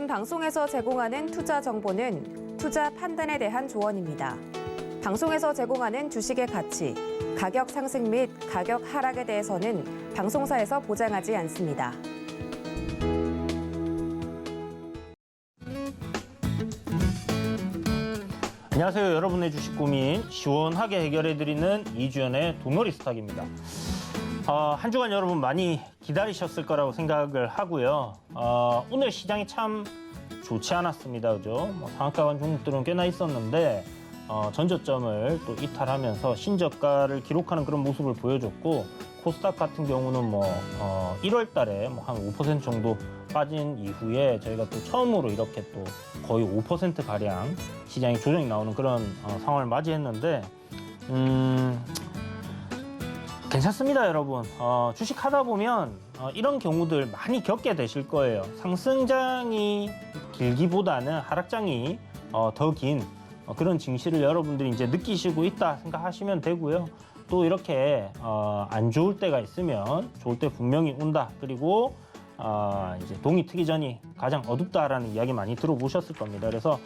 본 방송에서 제공하는 투자 정보는 투자 판단에 대한 조언입니다. 방송에서 제공하는 주식의 가치, 가격 상승 및 가격 하락에 대해서는 방송사에서 보장하지 않습니다. 안녕하세요. 여러분의 주식 고민 시원하게 해결해드리는 이주연의 돈놀이 스탁입니다. 한 주간 여러분 많이 기다리셨을 거라고 생각을 하고요. 오늘 시장이 참 좋지 않았습니다. 그죠? 상한가 간 종목들은 꽤나 있었는데 전저점을 또 이탈하면서 신저가를 기록하는 그런 모습을 보여줬고, 코스닥 같은 경우는 1월 달에 한 5% 정도 빠진 이후에 저희가 또 처음으로 이렇게 또 거의 5% 가량 시장이 조정이 나오는 그런 상황을 맞이했는데, 괜찮습니다, 여러분. 주식 하다 보면 이런 경우들 많이 겪게 되실 거예요. 상승장이 길기보다는 하락장이 더 긴 그런 증시를 여러분들이 이제 느끼시고 있다 생각하시면 되고요. 또 이렇게 안 좋을 때가 있으면 좋을 때 분명히 온다. 그리고 이제 동이 트기 전이 가장 어둡다라는 이야기 많이 들어보셨을 겁니다. 그래서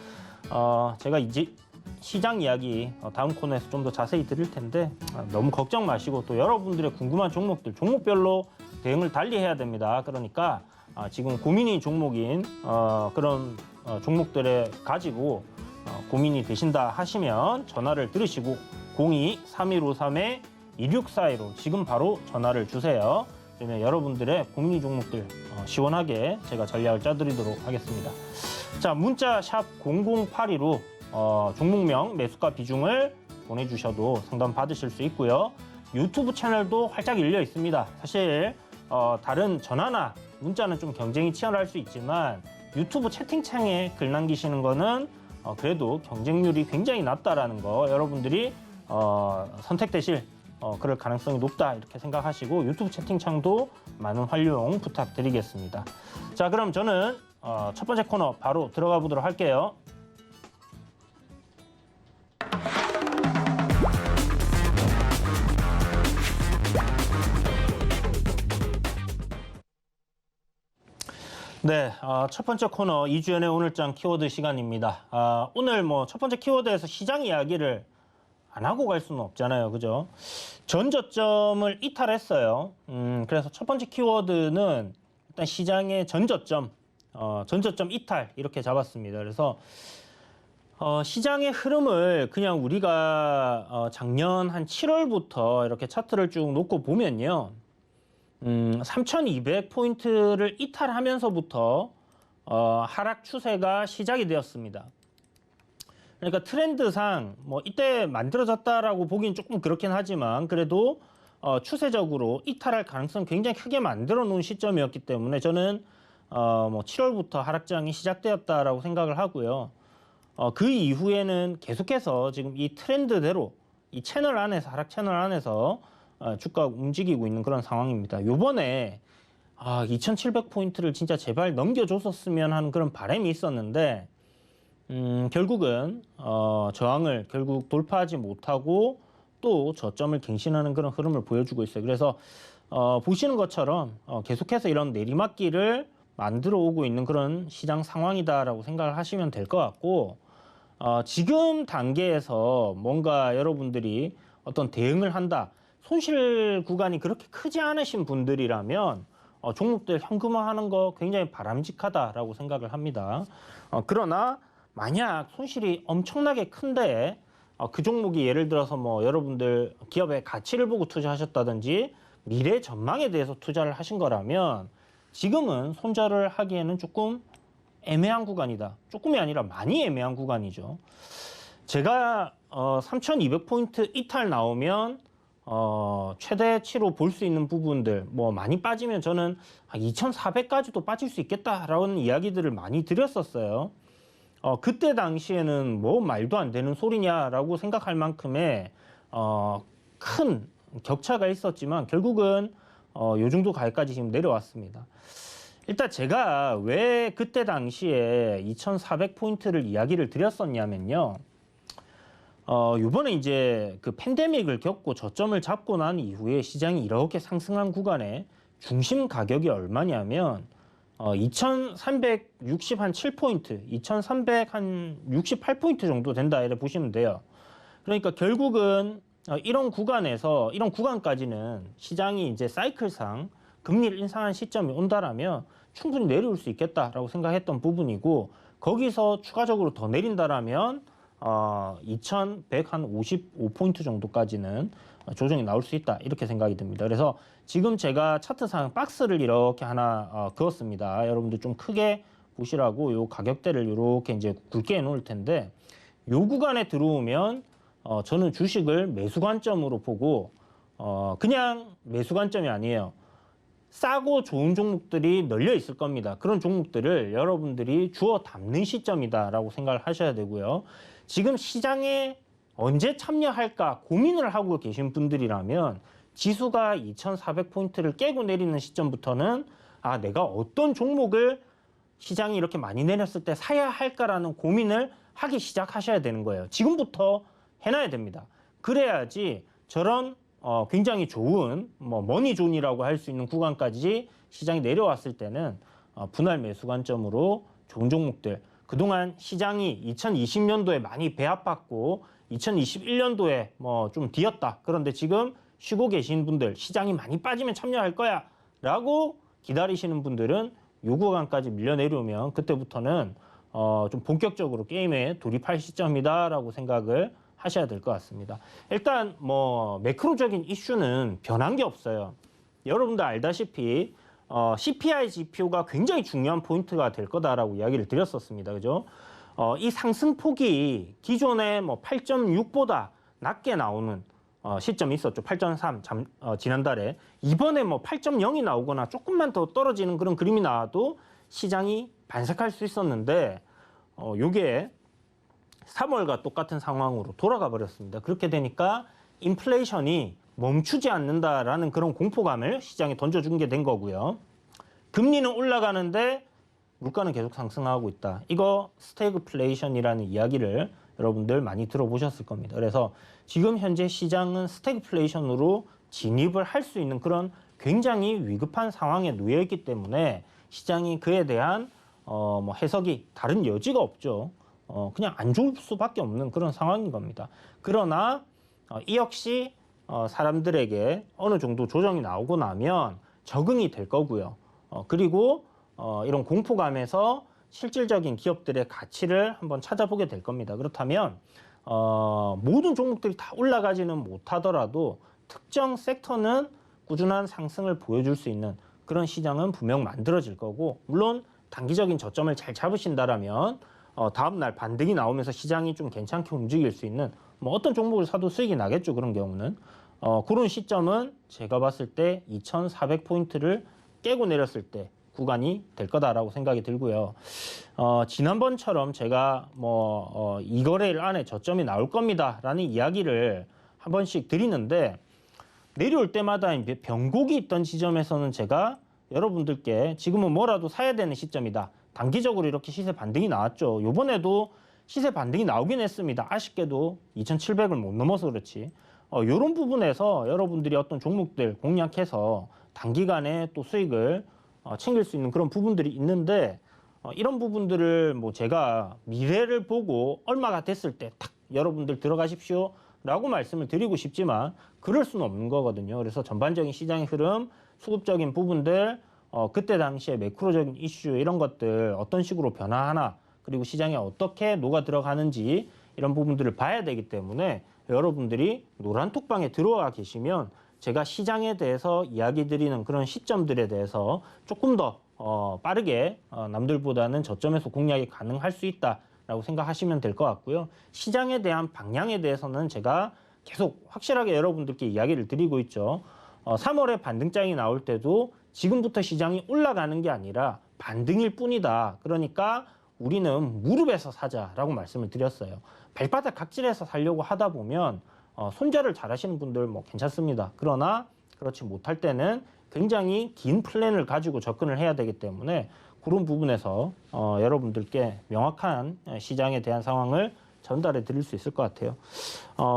제가 이제 시장 이야기 다음 코너에서 좀 더 자세히 드릴 텐데, 너무 걱정 마시고 또 여러분들의 궁금한 종목들, 종목별로 대응을 달리 해야 됩니다. 그러니까 지금 고민이 종목인 그런 종목들에 가지고 고민이 되신다 하시면 전화를 들으시고 02-3153-2642로 지금 바로 전화를 주세요. 그러면 여러분들의 고민 종목들 시원하게 제가 전략을 짜드리도록 하겠습니다. 자, 문자 샵 0082로 종목명, 매수가 비중을 보내주셔도 상담 받으실 수 있고요. 유튜브 채널도 활짝 열려 있습니다. 사실 다른 전화나 문자는 좀 경쟁이 치열할 수 있지만 유튜브 채팅창에 글 남기시는 거는 그래도 경쟁률이 굉장히 낮다라는 거 여러분들이 선택되실 그럴 가능성이 높다 이렇게 생각하시고 유튜브 채팅창도 많은 활용 부탁드리겠습니다. 자, 그럼 저는 첫 번째 코너 바로 들어가 보도록 할게요. 네, 첫 번째 코너 이주연의 오늘장 키워드 시간입니다. 오늘 첫 번째 키워드에서 시장 이야기를 안 하고 갈 수는 없잖아요, 그죠? 전저점을 이탈했어요. 그래서 첫 번째 키워드는 일단 시장의 전저점 이탈 이렇게 잡았습니다. 그래서 시장의 흐름을 그냥 우리가 작년 한 7월부터 이렇게 차트를 쭉 놓고 보면요. 3,200포인트를 이탈하면서부터 하락 추세가 시작이 되었습니다. 그러니까 트렌드상 이때 만들어졌다라고 보기엔 조금 그렇긴 하지만 그래도 추세적으로 이탈할 가능성 굉장히 크게 만들어 놓은 시점이었기 때문에 저는 7월부터 하락장이 시작되었다라고 생각을 하고요. 그 이후에는 계속해서 지금 이 트렌드대로 이 채널 안에서 하락 채널 안에서 주가가 움직이고 있는 그런 상황입니다. 요번에 2,700포인트를 진짜 제발 넘겨줬었으면 하는 그런 바람이 있었는데 결국은 저항을 결국 돌파하지 못하고 또 저점을 갱신하는 그런 흐름을 보여주고 있어요. 그래서 보시는 것처럼 계속해서 이런 내리막길을 만들어 오고 있는 그런 시장 상황이다라고 생각을 하시면 될 것 같고, 지금 단계에서 뭔가 여러분들이 어떤 대응을 한다, 손실 구간이 그렇게 크지 않으신 분들이라면 종목들 현금화하는 거 굉장히 바람직하다라고 생각을 합니다. 그러나 만약 손실이 엄청나게 큰데 그 종목이 예를 들어서 여러분들 기업의 가치를 보고 투자하셨다든지 미래 전망에 대해서 투자를 하신 거라면 지금은 손절을 하기에는 조금 애매한 구간이다. 조금이 아니라 많이 애매한 구간이죠. 제가 3,200포인트 이탈 나오면 최대치로 볼 수 있는 부분들 많이 빠지면 저는 2,400까지도 빠질 수 있겠다라는 이야기들을 많이 드렸었어요. 그때 당시에는 말도 안 되는 소리냐라고 생각할 만큼의 큰 격차가 있었지만 결국은 요 정도 가격까지 지금 내려왔습니다. 일단 제가 왜 그때 당시에 2,400포인트를 이야기를 드렸었냐면요. 요번에 이제 그 팬데믹을 겪고 저점을 잡고 난 이후에 시장이 이렇게 상승한 구간에 중심 가격이 얼마냐면 2367포인트, 2368포인트 정도 된다 이렇게 보시면 돼요. 그러니까 결국은 이런 구간까지는 시장이 이제 사이클상 금리를 인상한 시점이 온다라면 충분히 내려올 수 있겠다라고 생각했던 부분이고, 거기서 추가적으로 더 내린다라면 2155포인트 정도까지는 조정이 나올 수 있다 이렇게 생각이 듭니다. 그래서 지금 제가 차트상 박스를 이렇게 하나 그었습니다. 여러분들 좀 크게 보시라고 요 가격대를 이렇게 이제 굵게 해놓을 텐데, 요 구간에 들어오면 저는 주식을 매수 관점으로 보고 그냥 매수 관점이 아니에요. 싸고 좋은 종목들이 널려 있을 겁니다. 그런 종목들을 여러분들이 주워 담는 시점이다라고 생각을 하셔야 되고요. 지금 시장에 언제 참여할까 고민을 하고 계신 분들이라면 지수가 2400포인트를 깨고 내리는 시점부터는 내가 어떤 종목을 시장이 이렇게 많이 내렸을 때 사야 할까라는 고민을 하기 시작하셔야 되는 거예요. 지금부터 해놔야 됩니다. 그래야지 저런 굉장히 좋은 머니존이라고 할 수 있는 구간까지 시장이 내려왔을 때는 분할 매수 관점으로 좋은 종목들, 그동안 시장이 2020년도에 많이 배합받고 2021년도에 좀 뒤었다. 그런데 지금 쉬고 계신 분들, 시장이 많이 빠지면 참여할 거야 라고 기다리시는 분들은 요 구간까지 밀려 내려오면 그때부터는 좀 본격적으로 게임에 돌입할 시점이다라고 생각을 하셔야 될 것 같습니다. 일단 매크로적인 이슈는 변한 게 없어요. 여러분들 알다시피 CPI 지표가 굉장히 중요한 포인트가 될 거다라고 이야기를 드렸었습니다. 그죠? 이 상승폭이 기존에 8.6보다 낮게 나오는 시점이 있었죠. 8.3 지난달에. 이번에 8.0이 나오거나 조금만 더 떨어지는 그런 그림이 나와도 시장이 반색할 수 있었는데 요게 3월과 똑같은 상황으로 돌아가 버렸습니다. 그렇게 되니까 인플레이션이 멈추지 않는다라는 그런 공포감을 시장에 던져준 게 된 거고요. 금리는 올라가는데 물가는 계속 상승하고 있다. 이거 스태그플레이션이라는 이야기를 여러분들 많이 들어보셨을 겁니다. 그래서 지금 현재 시장은 스태그플레이션으로 진입을 할 수 있는 그런 굉장히 위급한 상황에 놓여 있기 때문에 시장이 그에 대한 해석이 다른 여지가 없죠. 그냥 안 좋을 수밖에 없는 그런 상황인 겁니다. 그러나 이 역시 사람들에게 어느 정도 조정이 나오고 나면 적응이 될 거고요. 그리고 이런 공포감에서 실질적인 기업들의 가치를 한번 찾아보게 될 겁니다. 그렇다면 모든 종목들이 다 올라가지는 못하더라도 특정 섹터는 꾸준한 상승을 보여줄 수 있는 그런 시장은 분명 만들어질 거고, 물론 단기적인 저점을 잘 잡으신다라면 다음날 반등이 나오면서 시장이 좀 괜찮게 움직일 수 있는 어떤 종목을 사도 수익이 나겠죠. 그런 경우는 그런 시점은 제가 봤을 때 2400포인트를 깨고 내렸을 때 구간이 될 거다라고 생각이 들고요. 지난번처럼 제가 이 거래일 안에 저점이 나올 겁니다라는 이야기를 한 번씩 드리는데, 내려올 때마다 이제 변곡이 있던 지점에서는 제가 여러분들께 지금은 뭐라도 사야 되는 시점이다. 단기적으로 이렇게 시세 반등이 나왔죠. 요번에도 시세 반등이 나오긴 했습니다. 아쉽게도 2700을 못 넘어서 그렇지. 이런 부분에서 여러분들이 어떤 종목들 공략해서 단기간에 또 수익을 챙길 수 있는 그런 부분들이 있는데, 이런 부분들을 제가 미래를 보고 얼마가 됐을 때 탁 여러분들 들어가십시오 라고 말씀을 드리고 싶지만 그럴 수는 없는 거거든요. 그래서 전반적인 시장의 흐름, 수급적인 부분들, 그때 당시에 매크로적인 이슈 이런 것들 어떤 식으로 변화하나, 그리고 시장에 어떻게 녹아 들어가는지 이런 부분들을 봐야 되기 때문에 여러분들이 노란톡방에 들어와 계시면 제가 시장에 대해서 이야기 드리는 그런 시점들에 대해서 조금 더 빠르게 남들보다는 저점에서 공략이 가능할 수 있다라고 생각하시면 될 것 같고요. 시장에 대한 방향에 대해서는 제가 계속 확실하게 여러분들께 이야기를 드리고 있죠. 3월에 반등장이 나올 때도 지금부터 시장이 올라가는 게 아니라 반등일 뿐이다. 그러니까 우리는 무릎에서 사자라고 말씀을 드렸어요. 발바닥 각질에서 살려고 하다 보면 손절을 잘 하시는 분들 괜찮습니다. 그러나 그렇지 못할 때는 굉장히 긴 플랜을 가지고 접근을 해야 되기 때문에 그런 부분에서 여러분들께 명확한 시장에 대한 상황을 전달해 드릴 수 있을 것 같아요.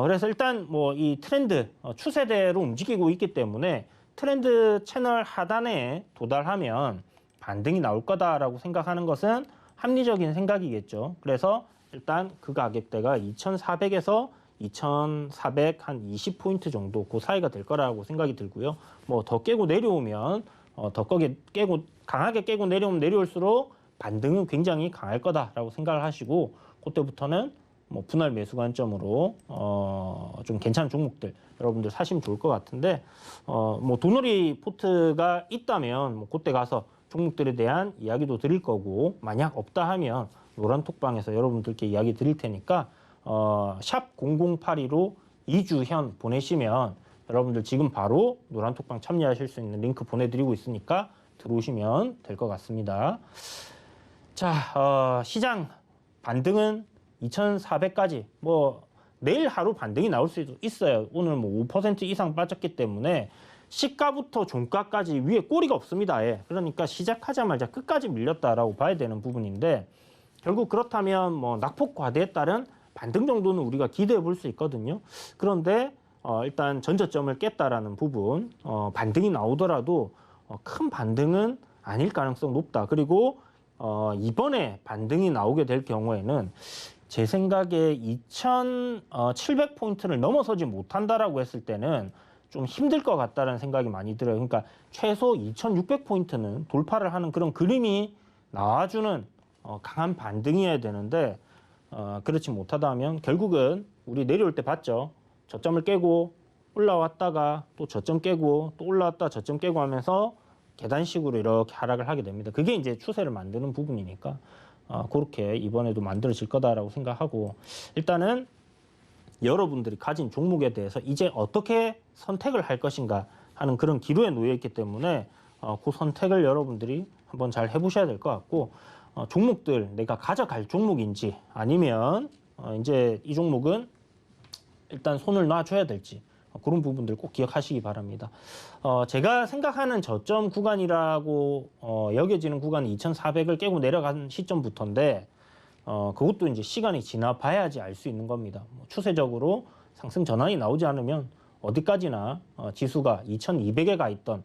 그래서 일단 이 트렌드 추세대로 움직이고 있기 때문에 트렌드 채널 하단에 도달하면 반등이 나올 거다라고 생각하는 것은 합리적인 생각이겠죠. 그래서 일단 그 가격대가 2,400에서 2,400 한 20포인트 정도 그 사이가 될 거라고 생각이 들고요. 뭐 더 깨고 내려오면 더 깨고 강하게 깨고 내려오면 내려올수록 반등은 굉장히 강할 거다라고 생각을 하시고 그때부터는 뭐 분할 매수 관점으로 좀 괜찮은 종목들 여러분들 사시면 좋을 것 같은데 뭐 도놀이 포트가 있다면 뭐 그때 가서 종목들에 대한 이야기도 드릴 거고 만약 없다 하면 노란톡방에서 여러분들께 이야기 드릴 테니까 샵 0082로 2주현 보내시면 여러분들 지금 바로 노란톡방 참여하실 수 있는 링크 보내드리고 있으니까 들어오시면 될 것 같습니다. 자, 시장 반등은 2,400까지 뭐 내일 하루 반등이 나올 수도 있어요. 오늘 뭐 5% 이상 빠졌기 때문에 시가부터 종가까지 위에 꼬리가 없습니다. 예. 그러니까 시작하자마자 끝까지 밀렸다라고 봐야 되는 부분인데 결국 그렇다면 뭐 낙폭 과대에 따른 반등 정도는 우리가 기대해 볼 수 있거든요. 그런데 일단 전저점을 깼다라는 부분 반등이 나오더라도 큰 반등은 아닐 가능성 높다. 그리고 이번에 반등이 나오게 될 경우에는 제 생각에 2,700포인트를 넘어서지 못한다라고 했을 때는 좀 힘들 것 같다는 생각이 많이 들어요. 그러니까 최소 2,600포인트는 돌파를 하는 그런 그림이 나와주는 강한 반등이어야 되는데 그렇지 못하다 하면 결국은 우리 내려올 때 봤죠. 저점을 깨고 올라왔다가 또 저점 깨고 또 올라왔다 저점 깨고 하면서 계단식으로 이렇게 하락을 하게 됩니다. 그게 이제 추세를 만드는 부분이니까 그렇게 이번에도 만들어질 거다라고 생각하고 일단은 여러분들이 가진 종목에 대해서 이제 어떻게 선택을 할 것인가 하는 그런 기로에 놓여 있기 때문에 그 선택을 여러분들이 한번 잘 해보셔야 될 것 같고 종목들 내가 가져갈 종목인지 아니면 이제 이 종목은 일단 손을 놔줘야 될지 그런 부분들 꼭 기억하시기 바랍니다. 제가 생각하는 저점 구간이라고 여겨지는 구간이 2,400을 깨고 내려간 시점부터인데 그것도 이제 시간이 지나봐야지 알 수 있는 겁니다. 추세적으로 상승 전환이 나오지 않으면 어디까지나 지수가 2,200에 가 있던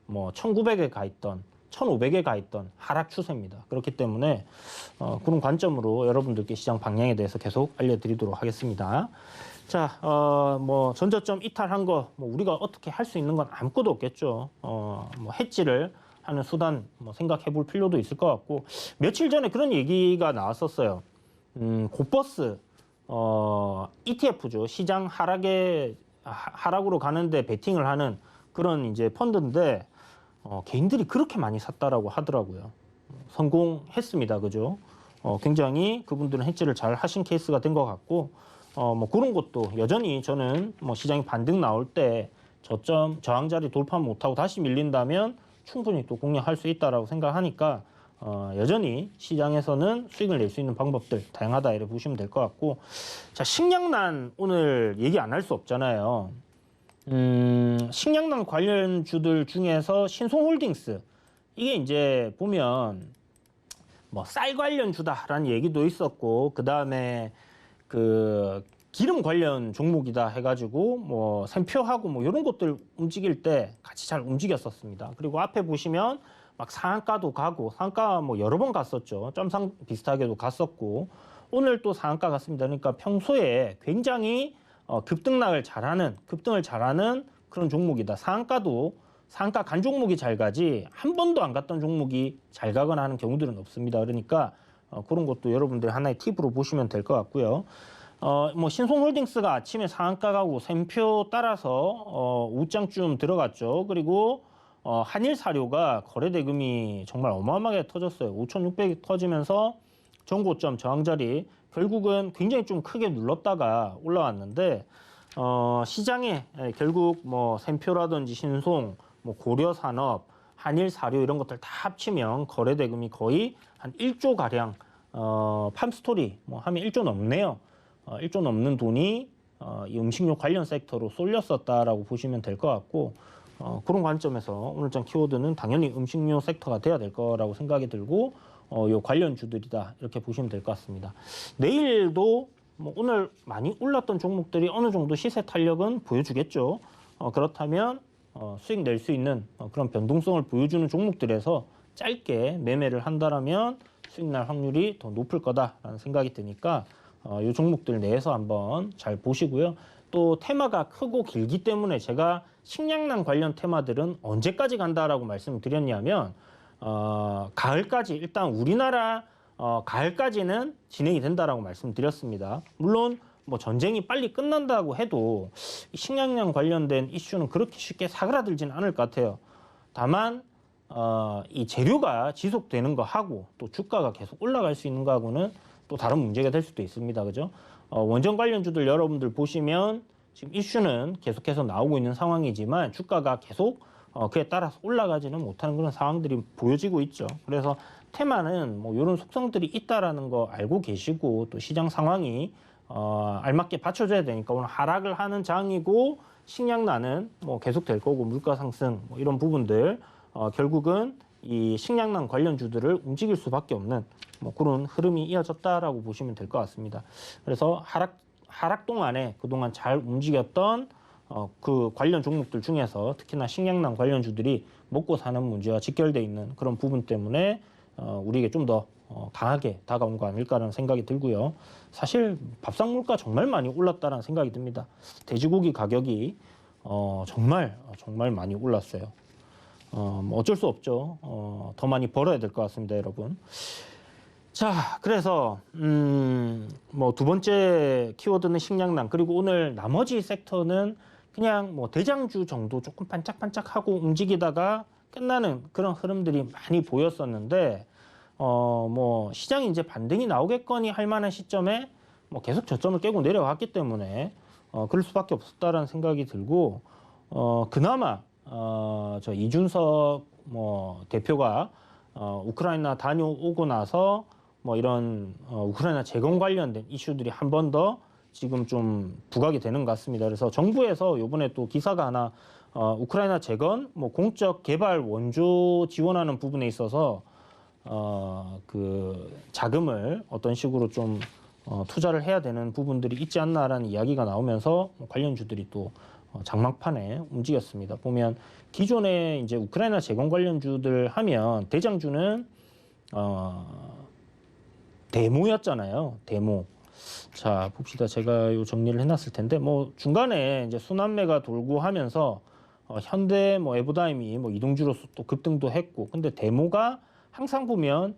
뭐 1,900에 가 있던 1,500에 가 있던 하락 추세입니다. 그렇기 때문에 그런 관점으로 여러분들께 시장 방향에 대해서 계속 알려드리도록 하겠습니다. 자, 뭐 전저점 이탈한 거 뭐 우리가 어떻게 할 수 있는 건 아무것도 없겠죠. 뭐 해지를 하는 수단 뭐 생각해 볼 필요도 있을 것 같고 며칠 전에 그런 얘기가 나왔었어요. 고버스 ETF죠. 시장 하락으로 가는데 베팅을 하는 그런 이제 펀드인데 개인들이 그렇게 많이 샀다라고 하더라고요. 성공했습니다. 그죠? 굉장히 그분들은 해지를 잘 하신 케이스가 된 것 같고 뭐 그런 것도 여전히 저는 뭐 시장이 반등 나올 때 저점 저항자리 돌파 못하고 다시 밀린다면 충분히 또 공략할 수 있다라고 생각하니까 여전히 시장에서는 수익을 낼 수 있는 방법들 다양하다 이렇게 보시면 될 것 같고 자 식량난 오늘 얘기 안 할 수 없잖아요. 식량난 관련주들 중에서 신송홀딩스 이게 이제 보면 뭐 쌀 관련주다라는 얘기도 있었고 그 다음에 그 기름 관련 종목이다 해가지고 뭐 샘표하고 뭐 이런 것들 움직일 때 같이 잘 움직였었습니다. 그리고 앞에 보시면 막 상한가도 가고 상한가 뭐 여러 번 갔었죠. 점상 비슷하게도 갔었고 오늘 또 상한가 갔습니다. 그러니까 평소에 굉장히 급등을 잘하는 그런 종목이다. 상한가 간 종목이 잘 가지 한 번도 안 갔던 종목이 잘 가거나 하는 경우들은 없습니다. 그러니까 그런 것도 여러분들 하나의 팁으로 보시면 될 것 같고요. 뭐 신송홀딩스가 아침에 상한가 가고 샘표 따라서 우장쯤 들어갔죠. 그리고 한일사료가 거래대금이 정말 어마어마하게 터졌어요. 5,600이 터지면서 전고점 저항자리 결국은 굉장히 좀 크게 눌렀다가 올라왔는데 시장에 결국 뭐 샘표라든지 신송, 뭐 고려산업, 한일사료 이런 것들 다 합치면 거래대금이 거의 한 1조 가량 팜스토리 뭐 하면 1조 넘네요. 1조 넘는 돈이 이 음식료 관련 섹터로 쏠렸었다라고 보시면 될 것 같고 그런 관점에서 오늘장 키워드는 당연히 음식료 섹터가 돼야 될 거라고 생각이 들고 요 관련주들이다 이렇게 보시면 될 것 같습니다. 내일도 뭐 오늘 많이 올랐던 종목들이 어느 정도 시세 탄력은 보여주겠죠. 그렇다면 수익 낼 수 있는 그런 변동성을 보여주는 종목들에서 짧게 매매를 한다라면 수익 날 확률이 더 높을 거다라는 생각이 드니까 이 종목들 내에서 한번 잘 보시고요. 또 테마가 크고 길기 때문에 제가 식량난 관련 테마들은 언제까지 간다라고 말씀을 드렸냐면 가을까지 일단 우리나라 가을까지는 진행이 된다라고 말씀드렸습니다. 물론 뭐 전쟁이 빨리 끝난다고 해도 식량난 관련된 이슈는 그렇게 쉽게 사그라들지는 않을 것 같아요. 다만 이 재료가 지속되는 거 하고 또 주가가 계속 올라갈 수 있는 거하고는 또 다른 문제가 될 수도 있습니다. 그죠? 원전 관련주들 여러분들 보시면 지금 이슈는 계속해서 나오고 있는 상황이지만 주가가 계속 그에 따라서 올라가지는 못하는 그런 상황들이 보여지고 있죠. 그래서 테마는 뭐 이런 속성들이 있다라는 거 알고 계시고 또 시장 상황이 알맞게 받쳐줘야 되니까 오늘 하락을 하는 장이고 식량난은 뭐 계속 될 거고 물가 상승 뭐 이런 부분들 결국은 이 식량난 관련주들을 움직일 수밖에 없는 뭐 그런 흐름이 이어졌다라고 보시면 될 것 같습니다. 그래서 하락 동안에 그동안 잘 움직였던 그 관련 종목들 중에서 특히나 식량난 관련주들이 먹고 사는 문제와 직결돼 있는 그런 부분 때문에 우리에게 좀 더 강하게 다가온 거 아닐까라는 생각이 들고요. 사실 밥상 물가 정말 많이 올랐다는 생각이 듭니다. 돼지고기 가격이 정말 많이 올랐어요. 뭐 어쩔 수 없죠. 더 많이 벌어야 될 것 같습니다, 여러분. 자, 그래서 뭐 두 번째 키워드는 식량난, 그리고 오늘 나머지 섹터는 그냥 뭐 대장주 정도 조금 반짝반짝하고 움직이다가 끝나는 그런 흐름들이 많이 보였었는데 뭐 시장이 이제 반등이 나오겠거니 할 만한 시점에 뭐 계속 저점을 깨고 내려왔기 때문에 그럴 수밖에 없었다라는 생각이 들고 그나마 저 이준석 뭐 대표가 우크라이나 다녀오고 나서 뭐 이런 우크라이나 재건 관련된 이슈들이 한 번 더 지금 좀 부각이 되는 것 같습니다. 그래서 정부에서 이번에 또 기사가 하나 우크라이나 재건 뭐 공적 개발 원조 지원하는 부분에 있어서 그 자금을 어떤 식으로 좀 투자를 해야 되는 부분들이 있지 않나라는 이야기가 나오면서 관련주들이 또 장막판에 움직였습니다. 보면 기존에 이제 우크라이나 재건 관련주들 하면 대장주는 데모였잖아요. 데모. 자, 봅시다. 제가 요 정리를 해놨을 텐데 뭐 중간에 이제 순환매가 돌고 하면서 현대 뭐 에버다임이 뭐 이동주로서 또 급등도 했고, 근데 데모가 항상 보면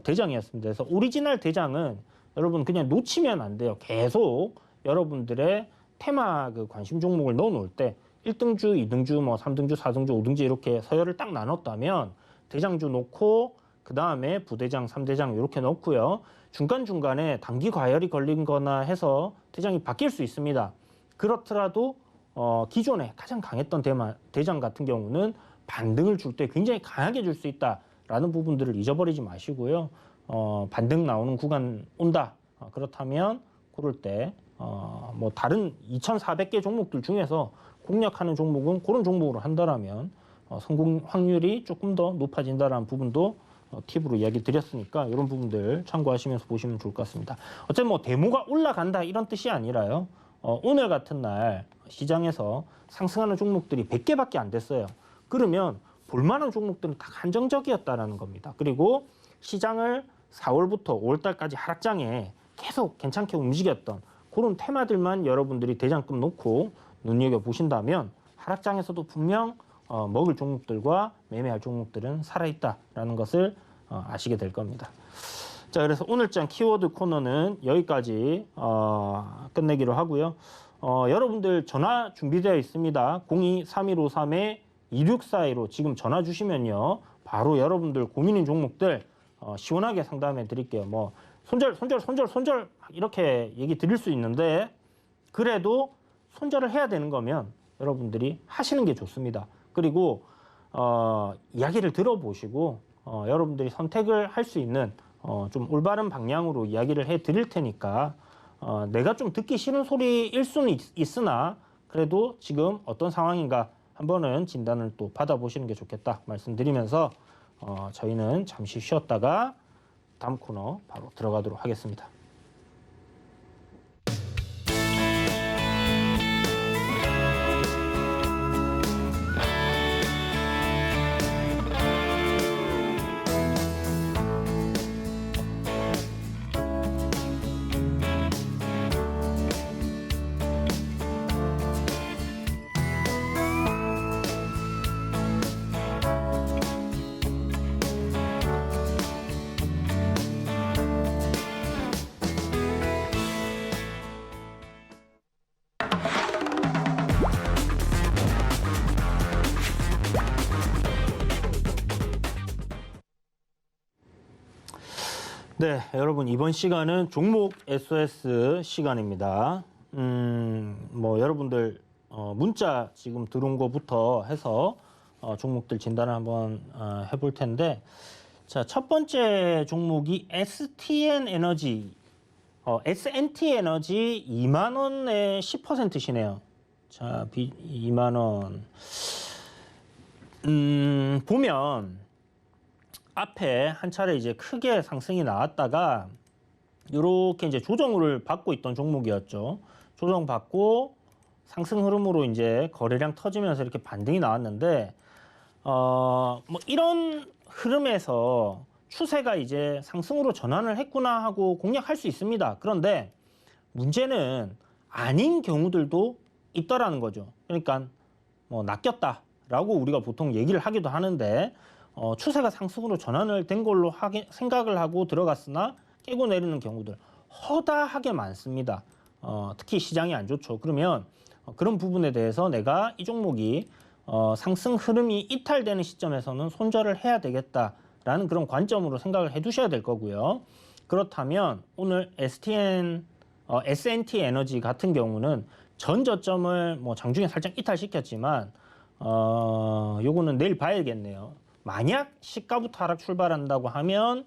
대장이었습니다. 그래서 오리지널 대장은 여러분 그냥 놓치면 안 돼요. 계속 여러분들의 테마 그 관심 종목을 넣어 놓을 때 1등주, 2등주, 뭐 3등주, 4등주, 5등주 이렇게 서열을 딱 나눴다면 대장주 놓고 그 다음에 부대장, 3대장 이렇게 넣고요. 중간중간에 단기 과열이 걸린 거나 해서 대장이 바뀔 수 있습니다. 그렇더라도 기존에 가장 강했던 대장 같은 경우는 반등을 줄 때 굉장히 강하게 줄 수 있다라는 부분들을 잊어버리지 마시고요. 반등 나오는 구간 온다. 그렇다면 그럴 때 뭐 다른 2,400개 종목들 중에서 공략하는 종목은 그런 종목으로 한다라면 성공 확률이 조금 더 높아진다라는 부분도 팁으로 이야기 드렸으니까 이런 부분들 참고하시면서 보시면 좋을 것 같습니다. 어쨌든 뭐 데모가 올라간다 이런 뜻이 아니라요. 오늘 같은 날 시장에서 상승하는 종목들이 100개밖에 안 됐어요. 그러면 볼만한 종목들은 다 한정적이었다라는 겁니다. 그리고 시장을 4월부터 5월달까지 하락장에 계속 괜찮게 움직였던 그런 테마들만 여러분들이 대장금 놓고 눈여겨보신다면 하락장에서도 분명 먹을 종목들과 매매할 종목들은 살아있다라는 것을 아시게 될 겁니다. 자, 그래서 오늘장 키워드 코너는 여기까지 끝내기로 하고요. 여러분들 전화 준비되어 있습니다. 02-3153-2642로 지금 전화 주시면요. 바로 여러분들 고민인 종목들 시원하게 상담해 드릴게요. 뭐 손절 이렇게 얘기 드릴 수 있는데 그래도 손절을 해야 되는 거면 여러분들이 하시는 게 좋습니다. 그리고 이야기를 들어보시고 여러분들이 선택을 할 수 있는 좀 올바른 방향으로 이야기를 해 드릴 테니까 내가 좀 듣기 싫은 소리일 수는 있으나 그래도 지금 어떤 상황인가 한번은 진단을 또 받아보시는 게 좋겠다 말씀드리면서 저희는 잠시 쉬었다가 다음 코너 바로 들어가도록 하겠습니다. 네, 여러분 이번 시간은 종목 SOS 시간입니다. 뭐 여러분들 문자 지금 들어온 거부터 해서 종목들 진단을 한번 해볼 텐데, 자, 첫 번째 종목이 STN 에너지, SNT 에너지 2만 원에 10%시네요. 자, 2만 원. 보면 앞에 한 차례 이제 크게 상승이 나왔다가 이렇게 이제 조정을 받고 있던 종목이었죠. 조정받고 상승 흐름으로 이제 거래량 터지면서 이렇게 반등이 나왔는데, 뭐 이런 흐름에서 추세가 이제 상승으로 전환을 했구나 하고 공략할 수 있습니다. 그런데 문제는 아닌 경우들도 있더라는 거죠. 그러니까 뭐 낚였다라고 우리가 보통 얘기를 하기도 하는데, 추세가 상승으로 전환을 된 걸로 생각을 하고 들어갔으나 깨고 내리는 경우들 허다하게 많습니다. 특히 시장이 안 좋죠. 그러면 그런 부분에 대해서 내가 이 종목이 상승 흐름이 이탈되는 시점에서는 손절을 해야 되겠다라는 그런 관점으로 생각을 해두셔야 될 거고요. 그렇다면 오늘 SNT 에너지 같은 경우는 전 저점을 뭐 장중에 살짝 이탈시켰지만 요거는 내일 봐야겠네요. 만약 시가부터 하락 출발한다고 하면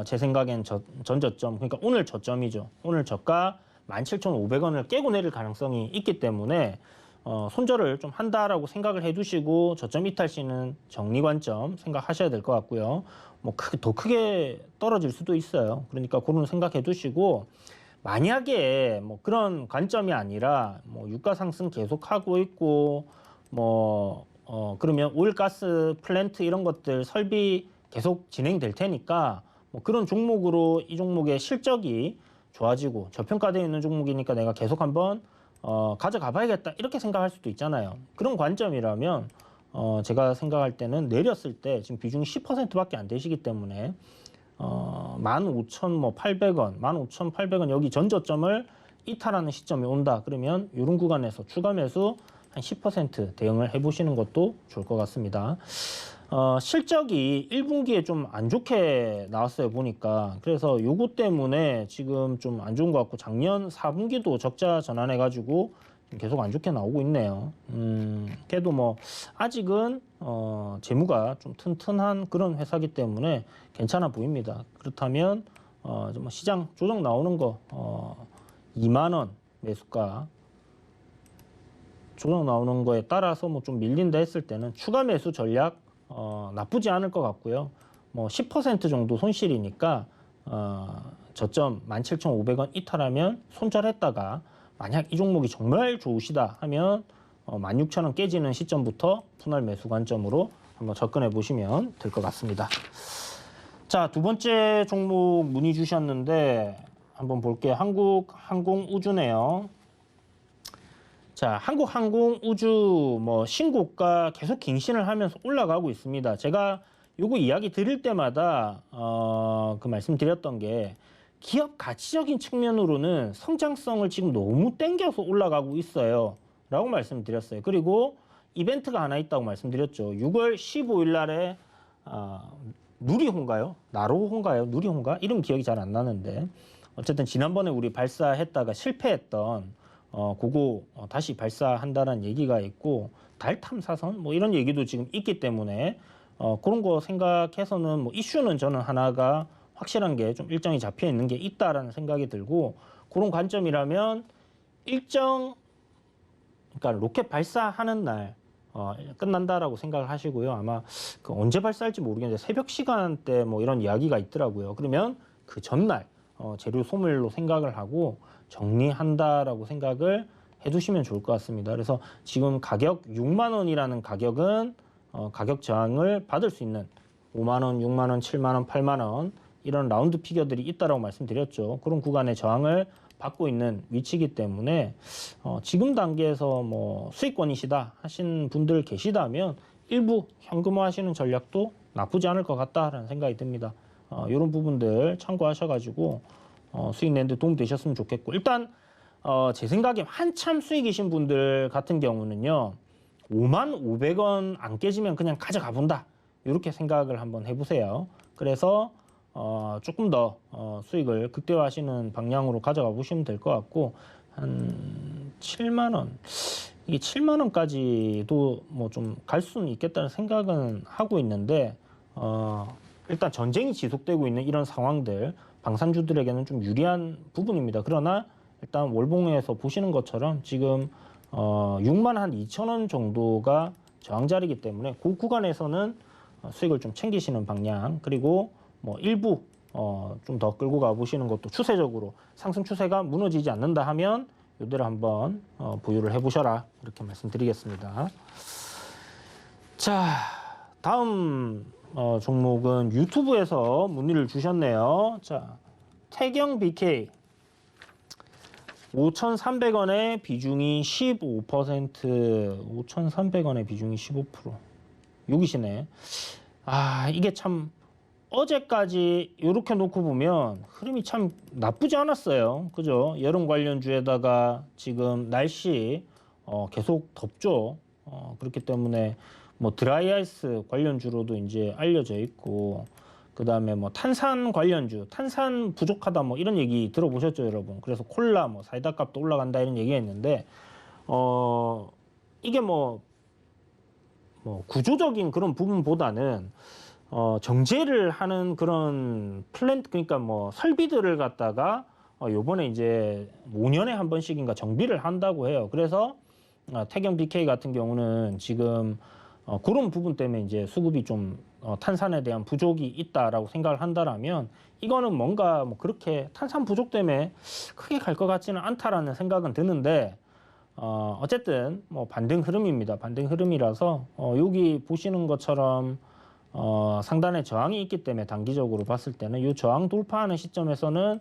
제 생각엔 전저점, 그러니까 오늘 저점이죠. 오늘 저가 17,500원을 깨고 내릴 가능성이 있기 때문에 손절을 좀 한다라고 생각을 해두시고 저점 이탈 시는 정리 관점 생각하셔야 될 것 같고요. 뭐 더 크게 떨어질 수도 있어요. 그러니까 그런 생각해 두시고, 만약에 뭐 그런 관점이 아니라 뭐 유가 상승 계속하고 있고 그러면 오일가스 플랜트 이런 것들 설비 계속 진행될 테니까 뭐 그런 종목으로 이 종목의 실적이 좋아지고 저평가되어 있는 종목이니까 내가 계속 한번 가져가 봐야겠다 이렇게 생각할 수도 있잖아요. 그런 관점이라면 제가 생각할 때는 내렸을 때 지금 비중이 10%밖에 안 되시기 때문에 15,800원, 15,800원 여기 전저점을 이탈하는 시점이 온다. 그러면 이런 구간에서 추가 매수 한 10% 대응을 해보시는 것도 좋을 것 같습니다. 실적이 1분기에 좀 안 좋게 나왔어요, 보니까. 그래서 요거 때문에 지금 좀 안 좋은 것 같고, 작년 4분기도 적자 전환해가지고 계속 안 좋게 나오고 있네요. 그래도 뭐 아직은 재무가 좀 튼튼한 그런 회사기 때문에 괜찮아 보입니다. 그렇다면 좀 시장 조정 나오는 거 2만 원 매수가 조정 나오는 거에 따라서 뭐 좀 밀린다 했을 때는 추가 매수 전략 나쁘지 않을 것 같고요. 뭐 10% 정도 손실이니까 저점 17,500원 이탈하면 손절했다가 만약 이 종목이 정말 좋으시다 하면 16,000원 깨지는 시점부터 분할 매수 관점으로 한번 접근해 보시면 될 것 같습니다. 자, 두 번째 종목 문의 주셨는데 한번 볼게요. 한국항공우주네요. 자, 한국항공우주 뭐 신고가 계속 갱신을 하면서 올라가고 있습니다. 제가 요거 이야기 드릴 때마다 그 말씀드렸던 게, 기업 가치적인 측면으로는 성장성을 지금 너무 땡겨서 올라가고 있어요 라고 말씀드렸어요. 그리고 이벤트가 하나 있다고 말씀드렸죠. 6월 15일 날에 누리호인가요? 나로호인가요? 누리호인가? 이름 기억이 잘 안 나는데, 어쨌든 지난번에 우리 발사했다가 실패했던 그거 다시 발사한다는 얘기가 있고, 달 탐사선 뭐 이런 얘기도 지금 있기 때문에 그런 거 생각해서는 뭐 이슈는 저는 하나가 확실한 게 좀 일정이 잡혀 있는 게 있다라는 생각이 들고, 그런 관점이라면 그러니까 로켓 발사하는 날 끝난다라고 생각을 하시고요. 아마 그 언제 발사할지 모르겠는데 새벽 시간대 뭐 이런 이야기가 있더라고요. 그러면 그 전날 재료 소멸로 생각을 하고 정리한다라고 생각을 해두시면 좋을 것 같습니다. 그래서 지금 가격 6만 원이라는 가격은 가격 저항을 받을 수 있는 5만 원, 6만 원, 7만 원, 8만 원 이런 라운드 피겨들이 있다라고 말씀드렸죠. 그런 구간의 저항을 받고 있는 위치이기 때문에 지금 단계에서 뭐 수익권이시다 하신 분들 계시다면 일부 현금화 하시는 전략도 나쁘지 않을 것 같다라는 생각이 듭니다. 이런 부분들 참고하셔가지고 수익 내는 데 도움 되셨으면 좋겠고, 일단 제 생각에 한참 수익이신 분들 같은 경우는요, 55,500원 안 깨지면 그냥 가져가 본다 이렇게 생각을 한번 해보세요. 그래서 조금 더 수익을 극대화하시는 방향으로 가져가 보시면 될 것 같고 한 7만 원 이게 7만 원까지도 뭐 좀 갈 수는 있겠다는 생각은 하고 있는데 일단 전쟁이 지속되고 있는 이런 상황들 방산주들에게는 좀 유리한 부분입니다. 그러나 일단 월봉에서 보시는 것처럼 지금 6만 한 2천 원 정도가 저항자리이기 때문에 그 구간에서는 수익을 좀 챙기시는 방향 그리고 뭐 일부 좀 더 끌고 가 보시는 것도 추세적으로 상승 추세가 무너지지 않는다 하면 이대로 한번 보유를 해보셔라 이렇게 말씀드리겠습니다. 자, 다음 종목은 유튜브에서 문의를 주셨네요. 자, 태경 BK 5,300원의 비중이 15%, 5,300원의 비중이 15%. 여기시네. 아, 이게 참 어제까지 이렇게 놓고 보면 흐름이 참 나쁘지 않았어요. 그죠? 여름 관련주에다가 지금 날씨 계속 덥죠. 그렇기 때문에 뭐 드라이아이스 관련주로도 이제 알려져 있고 그다음에 뭐 탄산 관련주, 탄산 부족하다 뭐 이런 얘기 들어보셨죠, 여러분? 그래서 콜라 뭐 사이다 값도 올라간다 이런 얘기가 있는데 이게 뭐 구조적인 그런 부분보다는 정제를 하는 그런 플랜트 그러니까 뭐 설비들을 갖다가 요번에 이제 5년에 한 번씩인가 정비를 한다고 해요. 그래서 태경 BK 같은 경우는 지금 그런 부분 때문에 이제 수급이 좀 탄산에 대한 부족이 있다라고 생각을 한다라면 이거는 뭔가 뭐 그렇게 탄산 부족 때문에 크게 갈 것 같지는 않다라는 생각은 드는데 어쨌든 뭐 반등 흐름입니다. 반등 흐름이라서 여기 보시는 것처럼 상단에 저항이 있기 때문에 단기적으로 봤을 때는 이 저항 돌파하는 시점에서는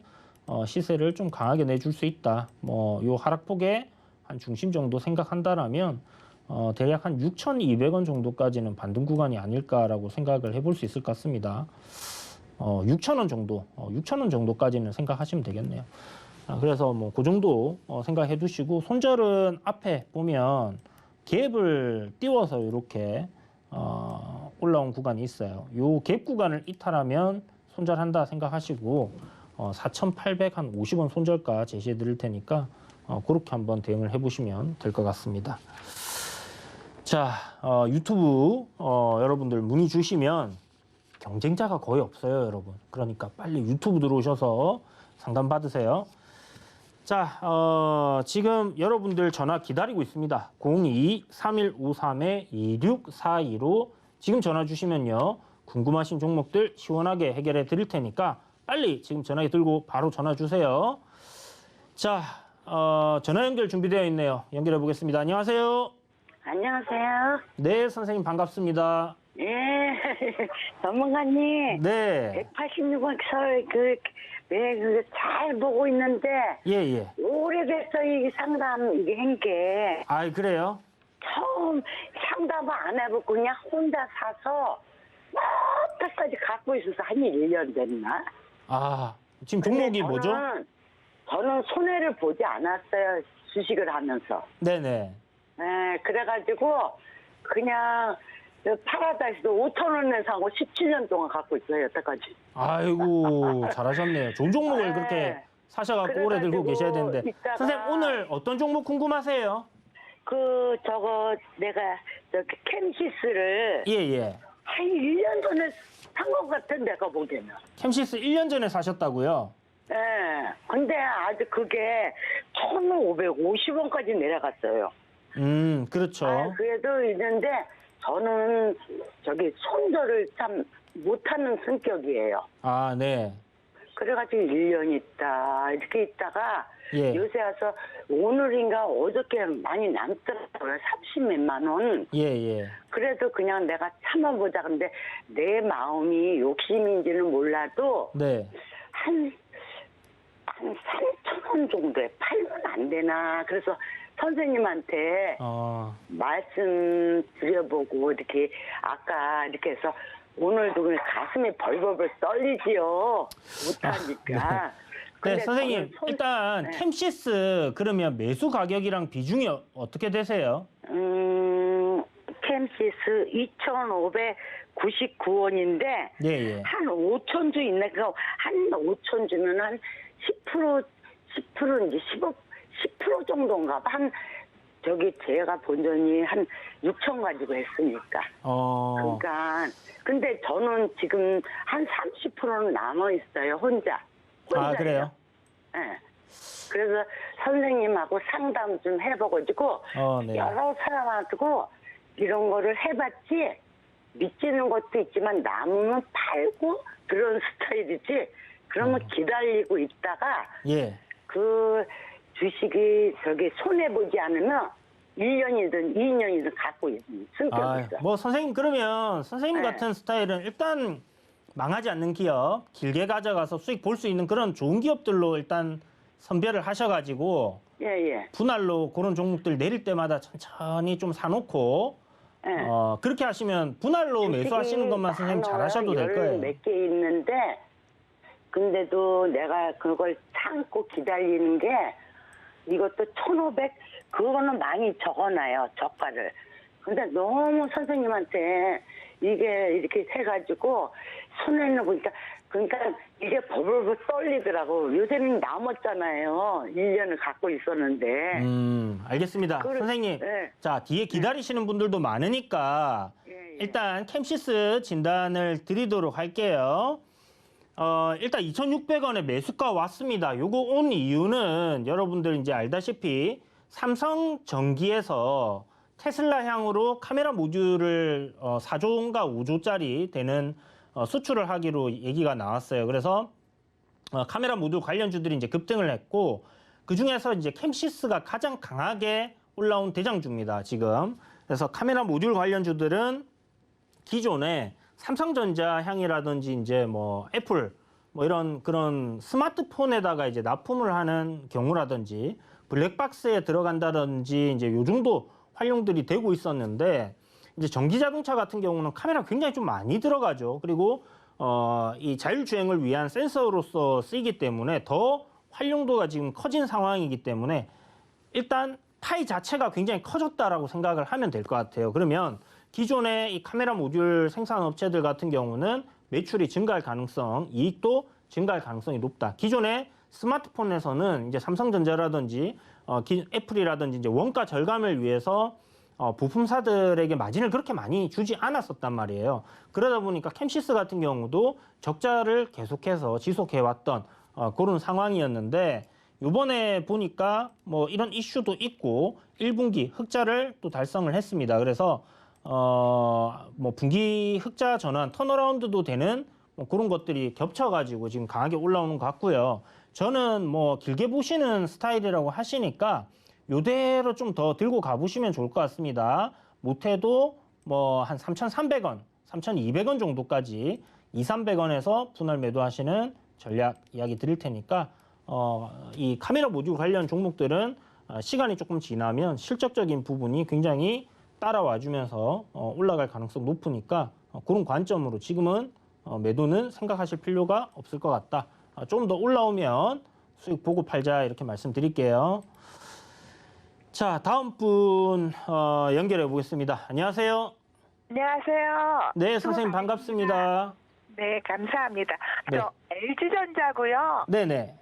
시세를 좀 강하게 내줄 수 있다. 뭐 이 하락폭의 한 중심 정도 생각한다라면 대략 한 6,200원 정도까지는 반등 구간이 아닐까라고 생각을 해볼 수 있을 것 같습니다. 6,000원 정도, 6,000원 정도까지는 생각하시면 되겠네요. 그래서 뭐 그 정도 생각해 두시고 손절은 앞에 보면 갭을 띄워서 이렇게 올라온 구간이 있어요. 요 갭 구간을 이탈하면 손절한다 생각하시고 4,850원 손절가 제시해 드릴 테니까 그렇게 한번 대응을 해보시면 될 것 같습니다. 자, 유튜브 여러분들 문의 주시면 경쟁자가 거의 없어요, 여러분. 그러니까 빨리 유튜브 들어오셔서 상담 받으세요. 자, 지금 여러분들 전화 기다리고 있습니다. 02-3153-2642로 지금 전화 주시면요. 궁금하신 종목들 시원하게 해결해 드릴 테니까 빨리 지금 전화기 들고 바로 전화 주세요. 자, 전화 연결 준비되어 있네요. 연결해 보겠습니다. 안녕하세요. 안녕하세요. 네, 선생님 반갑습니다. 예, 전문가님. 네. 186원 잘 보고 있는데 예. 오래됐어 이 상담 이게 한 게. 아, 그래요? 처음 상담을 안 해보고 그냥 혼자 사서 여태까지 갖고 있어서 한 1년 됐나? 아, 지금 종목이 뭐죠? 저는 손해를 보지 않았어요. 주식을 하면서. 네네. 네, 그래가지고 그냥 파라다이스도 5,000원에 사고 17년 동안 갖고 있어요, 여태까지. 아이고, 잘하셨네요. 좋은 종목을 네. 그렇게 사셔갖고 오래 들고 계셔야 되는데. 이따가 선생님, 오늘 어떤 종목 궁금하세요? 내가 캠시스를 예. 한 1년 전에 산 것 같은 내가 보기에는. 캠시스 1년 전에 사셨다고요? 예. 근데 아주 그게 1,550원까지 내려갔어요. 그렇죠. 그래도 있는데 저는 손절을 참 못하는 성격이에요. 아, 네. 그래가지고 1년 있다 이렇게 있다가 예. 요새 와서 오늘인가 어저께 많이 남더라고요. 30몇만 원. 예. 그래도 그냥 내가 참아보자. 근데 내 마음이 욕심인지는 몰라도 네. 한 3,000원 정도에 팔면 안 되나. 그래서 선생님한테 말씀드려보고 이렇게 아까 이렇게 해서 오늘도 그냥 가슴이 벌벌벌 떨리지요. 못하니까. 네, 선생님 일단 캠시스 그러면 매수 가격이랑 비중이 어떻게 되세요? 캠시스 2,599원인데 예, 예. 한 5천 주 있네. 그 한 5천 주면 한 10%인지 10% 정도인가 봐. 한 저기 제가 본전이 한 6천 가지고 했으니까. 그러니까 근데 저는 지금 한 30%는 남아 있어요. 혼자. 아, 그래요? 네. 그래서 선생님하고 상담 좀 해보고지고 네. 여러 사람하고 이런 거를 해봤지 믿지는 것도 있지만 남으면 팔고 그런 스타일이지. 그러면 기다리고 있다가 예. 그 주식이 저기 손해보지 않으면 1년이든 2년이든 갖고 있는 성격이 있어. 뭐 선생님 그러면 선생님 네. 같은 스타일은 일단 망하지 않는 기업, 길게 가져가서 수익 볼 수 있는 그런 좋은 기업들로 일단 선별을 하셔가지고 예. 분할로 그런 종목들 내릴 때마다 천천히 좀 사놓고 예. 그렇게 하시면 분할로 매수하시는 것만 선생님 잘하셔도 될 거예요. 몇 개 있는데 근데도 내가 그걸 참고 기다리는 게 이것도 1,500 그거는 많이 적어놔요 저가를. 근데 너무 선생님한테 이게 이렇게 해가지고 손해는 보니까 그러니까 이게 버블버블 떨리더라고. 요새는 남았잖아요. 1년을 갖고 있었는데. 알겠습니다. 선생님, 네. 자 뒤에 기다리시는 분들도 많으니까 예. 일단 캠시스 진단을 드리도록 할게요. 일단 2,600원에 매수가 왔습니다. 요거 온 이유는 여러분들 이제 알다시피 삼성전기에서 테슬라 향으로 카메라 모듈을 4조인가 5조짜리 되는 수출을 하기로 얘기가 나왔어요. 그래서 카메라 모듈 관련주들이 이제 급등을 했고 그 중에서 이제 캠시스가 가장 강하게 올라온 대장주입니다. 지금. 그래서 카메라 모듈 관련주들은 기존에 삼성전자 향이라든지 이제 뭐 애플 뭐 이런 그런 스마트폰에다가 이제 납품을 하는 경우라든지 블랙박스에 들어간다든지 이제 요 정도 활용들이 되고 있었는데 이제 전기자동차 같은 경우는 카메라 굉장히 좀 많이 들어가죠. 그리고 이 자율주행을 위한 센서로서 쓰이기 때문에 더 활용도가 지금 커진 상황이기 때문에 일단 파이 자체가 굉장히 커졌다라고 생각을 하면 될 것 같아요. 그러면 기존의 이 카메라 모듈 생산 업체들 같은 경우는 매출이 증가할 가능성, 이익도 증가할 가능성이 높다. 기존의 스마트폰에서는 이제 삼성전자라든지 애플이라든지 이제 원가 절감을 위해서 부품사들에게 마진을 그렇게 많이 주지 않았었단 말이에요. 그러다 보니까 캠시스 같은 경우도 적자를 계속해서 지속해왔던 그런 상황이었는데 이번에 보니까 뭐 이런 이슈도 있고 1분기 흑자를 또 달성을 했습니다. 그래서 뭐 분기 흑자 전환 턴어라운드도 되는 뭐 그런 것들이 겹쳐가지고 지금 강하게 올라오는 것 같고요. 저는 뭐 길게 보시는 스타일이라고 하시니까 요대로 좀 더 들고 가보시면 좋을 것 같습니다. 못해도 뭐 한 3,300원, 3,200원 정도까지 2,300원에서 분할 매도하시는 전략 이야기 드릴 테니까 이 카메라 모듈 관련 종목들은 시간이 조금 지나면 실적적인 부분이 굉장히 따라와주면서 올라갈 가능성 높으니까 그런 관점으로 지금은 매도는 생각하실 필요가 없을 것 같다. 좀 더 올라오면 수익 보고 팔자 이렇게 말씀드릴게요. 자, 다음 분 연결해 보겠습니다. 안녕하세요. 안녕하세요. 네, 선생님 반갑습니다. 네, 감사합니다. 네. 저 LG전자고요. 네네.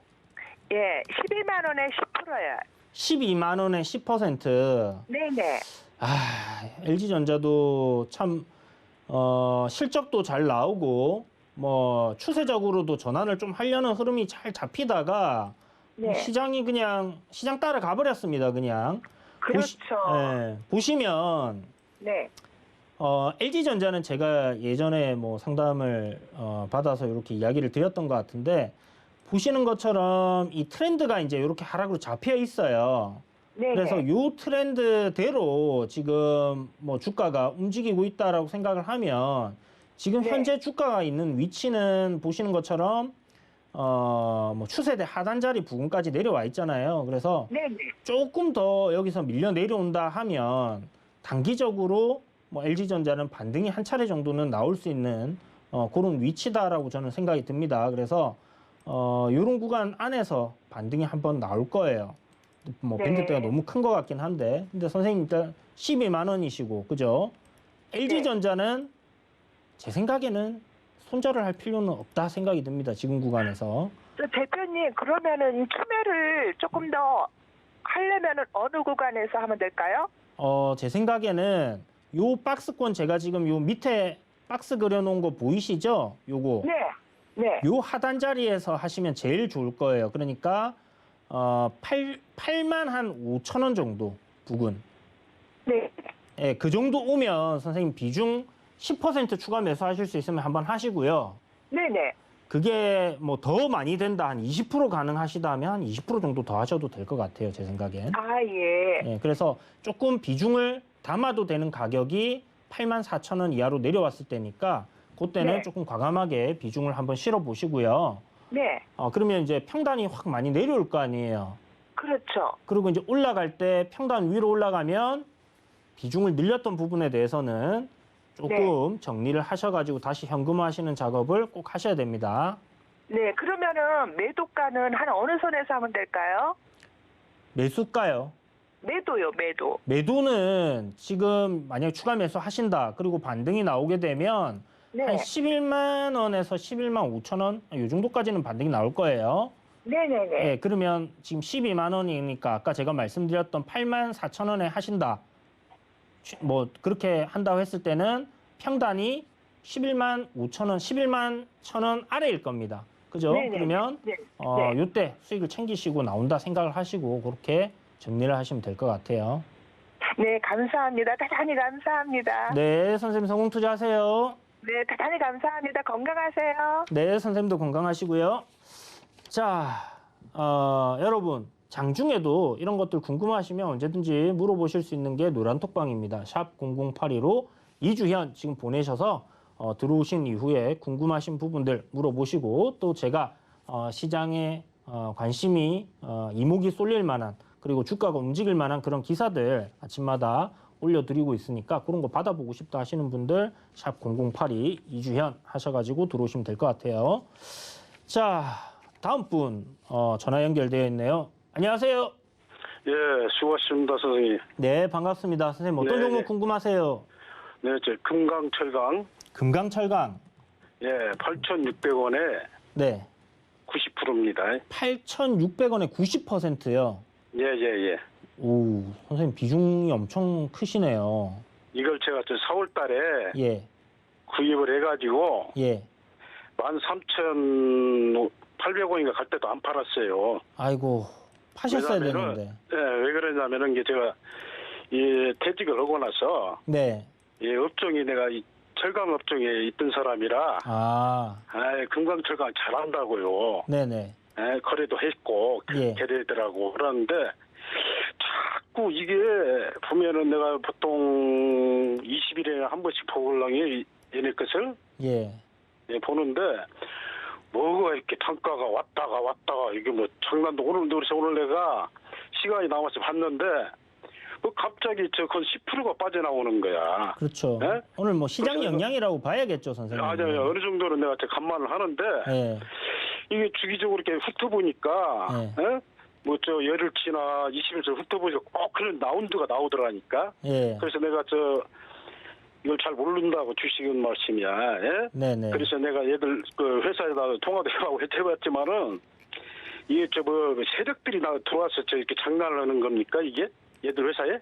예, 11만 원에 10%요. 12만 원에 10%. 네네. LG전자도 참 실적도 잘 나오고 뭐 추세적으로도 전환을 좀 하려는 흐름이 잘 잡히다가 네. 시장이 그냥 시장 따라가 버렸습니다. 그냥. 그렇죠. 보시면 네. LG전자는 제가 예전에 뭐 상담을 받아서 이렇게 이야기를 드렸던 것 같은데 보시는 것처럼 이 트렌드가 이제 이렇게 하락으로 잡혀 있어요. 네네. 그래서 이 트렌드대로 지금 뭐 주가가 움직이고 있다라고 생각을 하면 지금 네. 현재 주가가 있는 위치는 보시는 것처럼 뭐 추세대 하단 자리 부근까지 내려와 있잖아요. 그래서 네네. 조금 더 여기서 밀려 내려온다 하면 단기적으로 뭐 LG전자는 반등이 한 차례 정도는 나올 수 있는 그런 위치다라고 저는 생각이 듭니다. 그래서 이런 구간 안에서 반등이 한번 나올 거예요. 뭐 네. 밴드대가 너무 큰 것 같긴 한데 근데 선생님 일단 12만 원이시고 그죠? LG전자는 제 생각에는 손절을 할 필요는 없다 생각이 듭니다. 지금 구간에서. 대표님, 그러면은 이 투매를 조금 더 하려면은 어느 구간에서 하면 될까요? 제 생각에는 요 박스권 제가 지금 요 밑에 박스 그려놓은 거 보이시죠? 요거. 네. 네. 요 하단 자리에서 하시면 제일 좋을 거예요. 그러니까 8만 한 5천 원 정도 부근. 네. 예, 그 정도 오면 선생님 비중 10% 추가 매수하실 수 있으면 한번 하시고요. 네네. 그게 뭐 더 많이 된다, 한 20% 가능하시다면 한 20% 정도 더 하셔도 될 것 같아요, 제 생각엔. 아, 예. 예, 그래서 조금 비중을 담아도 되는 가격이 84,000원 이하로 내려왔을 때니까 그때는 네. 조금 과감하게 비중을 한번 실어 보시고요. 네. 그러면 이제 평단이 확 많이 내려올 거 아니에요. 그렇죠. 그리고 이제 올라갈 때 평단 위로 올라가면 비중을 늘렸던 부분에 대해서는 조금 정리를 하셔가지고 다시 현금화하시는 작업을 꼭 하셔야 됩니다. 네. 그러면은 매도가는 한 어느 선에서 하면 될까요? 매수가요. 매도요, 매도. 매도는 지금 만약에 추가 매수 하신다. 그리고 반등이 나오게 되면 네. 한 11만 원에서 11만 5천 원, 이 정도까지는 반등이 나올 거예요. 네네네. 예, 그러면 지금 12만 원이니까 아까 제가 말씀드렸던 8만 4천 원에 하신다. 뭐 그렇게 한다고 했을 때는 평단이 11만 5천 원, 11만 1천 원 아래일 겁니다. 그죠? 네네. 그러면 네. 요때 수익을 챙기시고 나온다 생각을 하시고 그렇게 정리를 하시면 될 것 같아요. 네, 감사합니다. 대단히 감사합니다. 네, 선생님 성공 투자하세요. 네, 대단히 감사합니다. 건강하세요. 네, 선생님도 건강하시고요. 자, 여러분 장중에도 이런 것들 궁금하시면 언제든지 물어보실 수 있는 게 노란톡방입니다. 샵 0082로 이주현 지금 보내셔서 들어오신 이후에 궁금하신 부분들 물어보시고 또 제가 시장에 관심이 이목이 쏠릴 만한 그리고 주가가 움직일 만한 그런 기사들 아침마다 올려드리고 있으니까 그런 거 받아보고 싶다 하시는 분들 샵 0082 이주현 하셔가지고 들어오시면 될 것 같아요. 자, 다음 분 전화 연결되어 있네요. 안녕하세요. 예, 수고하셨습니다, 선생님. 네, 반갑습니다. 선생님 어떤 네, 종목 네. 궁금하세요? 네, 저 금강철강, 금강철강. 예, 8,600원에 네. 90%입니다. 8,600원에 90%요. 예, 예, 예. 오, 선생님 비중이 엄청 크시네요. 이걸 제가 저 4월 달에 예, 구입을 해가지고 예. 13,800원인가 갈 때도 안 팔았어요. 아이고, 파셨어야 왜냐면은, 되는데. 예, 왜 그러냐면은 이게 제가 이 퇴직을 하고 나서 네. 이 업종이 내가 이 철강 업종에 있던 사람이라 금강철강 잘한다고요. 네네. 예, 거래도 했고 예. 개래더라고 그러는데 자꾸 이게 보면은 내가 보통 20일에 한 번씩 보글랑이 얘네 것을 예. 보는데 뭐가 이렇게 단가가 왔다가 이게 뭐 장난도 오늘 내가 시간이 남아서 봤는데 뭐 갑자기 그건 10%가 빠져나오는 거야. 그렇죠. 예? 오늘 뭐 시장 그래서 영향이라고 봐야겠죠, 선생님. 맞아요. 어느 정도는 내가 감안을 하는데 예. 이게 주기적으로 이렇게 훑어보니까 네. 뭐 저 열흘치나 20일치 훑어보니까 꼭 그런 라운드가 나오더라니까. 예. 그래서 내가 이걸 잘 모른다고 주식은 말씀이야. 예? 네네. 그래서 내가 얘들 그 회사에다 통화도 해가고 해봤지만은 이게 뭐 세력들이 들어와서 이렇게 장난을 하는 겁니까 이게 얘들 회사에?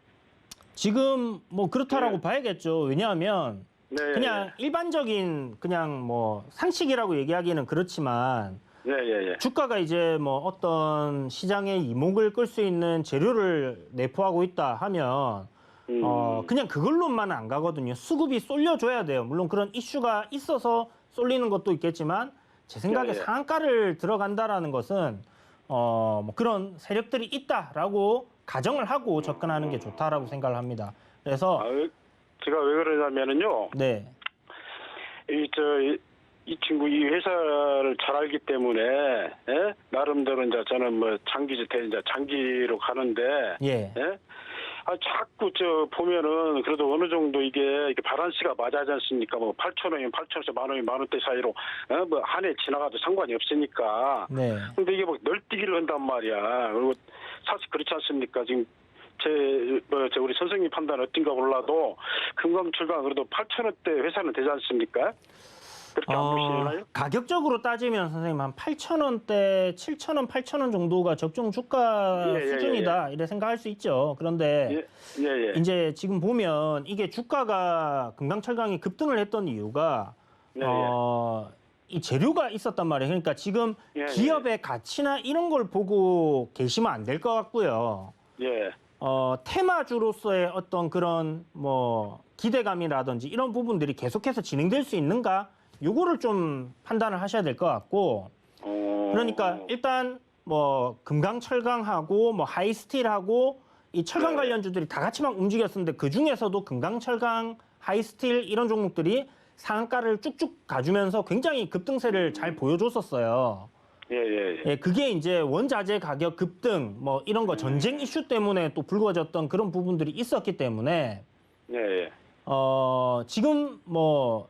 지금 뭐 그렇다라고 네. 봐야겠죠. 왜냐하면 네. 그냥 일반적인 그냥 뭐 상식이라고 얘기하기는 그렇지만 예. 주가가 이제 뭐 어떤 시장의 이목을 끌 수 있는 재료를 내포하고 있다 하면 그냥 그걸로만 안 가거든요. 수급이 쏠려줘야 돼요. 물론 그런 이슈가 있어서 쏠리는 것도 있겠지만 제 생각에 예. 상한가를 들어간다라는 것은 뭐 그런 세력들이 있다라고 가정을 하고 접근하는 게 좋다라고 생각을 합니다. 그래서 제가 왜 그러냐면은요. 네. 이 친구 이 회사를 잘 알기 때문에 예? 나름대로 이제 저는 뭐 장기로 가는데 예. 예? 자꾸 보면은 그래도 어느 정도 이게 바란스가 맞아지 않습니까? 뭐 8,000원이면 8,000원에서 만 원대 사이로 뭐 한 해 지나가도 상관이 없으니까. 네. 근데 이게 뭐 널뛰기를 한단 말이야. 그리고 사실 그렇지 않습니까? 지금 우리 선생님 판단 어떤가 몰라도 금강철강 그래도 8,000원대 회사는 되지 않습니까? 그렇게 안 보시나요? 가격적으로 따지면 선생님 한 8,000원대, 7,000원, 8,000원 정도가 적정 주가 수준이다 이래 생각할 수 있죠. 그런데 이제 지금 보면 이게 주가가 금강철강이 급등을 했던 이유가 이 재료가 있었단 말이에요. 그러니까 지금 기업의 가치나 이런 걸 보고 계시면 안 될 것 같고요. 테마주로서의 어떤 그런 뭐 기대감이라든지 이런 부분들이 계속해서 진행될 수 있는가? 요거를 좀 판단을 하셔야 될 것 같고. 그러니까 일단 뭐 금강철강하고 뭐 하이스틸하고 이 철강 관련주들이 다 같이 막 움직였었는데 그 중에서도 금강철강, 하이스틸 이런 종목들이 상한가를 쭉쭉 가주면서 굉장히 급등세를 잘 보여줬었어요. 그게 이제 원자재 가격 급등 뭐 이런 거 전쟁 이슈 때문에 또 불거졌던 그런 부분들이 있었기 때문에 지금 뭐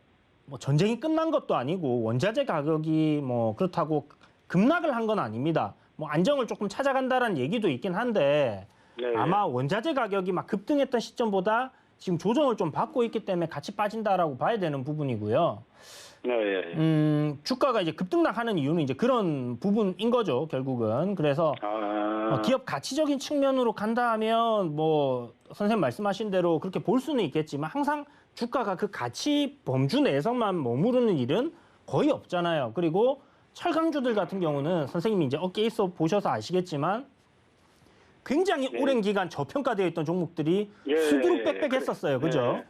전쟁이 끝난 것도 아니고 원자재 가격이 뭐 그렇다고 급락을 한 건 아닙니다. 뭐 안정을 조금 찾아간다라는 얘기도 있긴 한데 아마 원자재 가격이 막 급등했던 시점보다 지금 조정을 좀 받고 있기 때문에 같이 빠진다라고 봐야 되는 부분이고요. 주가가 이제 급등락하는 이유는 이제 그런 부분인 거죠, 결국은. 그래서 기업 가치적인 측면으로 간다 하면 뭐 선생님 말씀하신 대로 그렇게 볼 수는 있겠지만 항상 주가가 그 가치 범주 내에서만 머무르는 일은 거의 없잖아요. 그리고 철강주들 같은 경우는 선생님이 이제 업계에 있어 보셔서 아시겠지만 굉장히 오랜 기간 저평가되어 있던 종목들이 수두룩 빽빽했었어요. 그죠?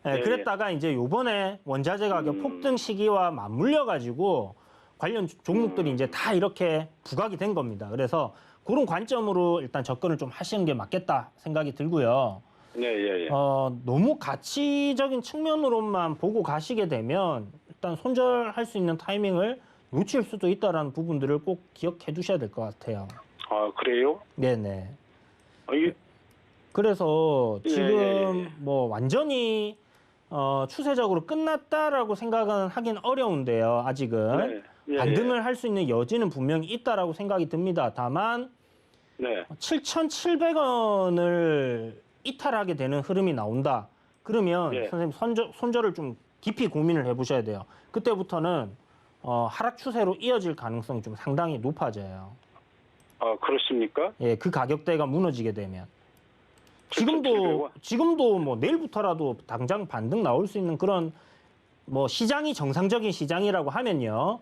그랬다가 이제 요번에 원자재 가격 폭등 시기와 맞물려 가지고 관련 종목들이 이제 다 이렇게 부각이 된 겁니다. 그래서 그런 관점으로 일단 접근을 좀 하시는 게 맞겠다 생각이 들고요. 너무 가치적인 측면으로만 보고 가시게 되면 일단 손절할 수 있는 타이밍을 놓칠 수도 있다라는 부분들을 꼭 기억해 두셔야 될 것 같아요. 아, 그래요? 네네. 그래서 지금 뭐 완전히 추세적으로 끝났다라고 생각은 하긴 어려운데요. 아직은 반등을 할 수 있는 여지는 분명히 있다라고 생각이 듭니다. 다만 7,700원을 이탈하게 되는 흐름이 나온다. 그러면 선생님 손절을 좀 깊이 고민을 해보셔야 돼요. 그때부터는 하락 추세로 이어질 가능성이 좀 상당히 높아져요. 아, 그렇습니까? 그 가격대가 무너지게 되면. 지금도 뭐 내일부터라도 당장 반등 나올 수 있는 그런 뭐 시장이 정상적인 시장이라고 하면요.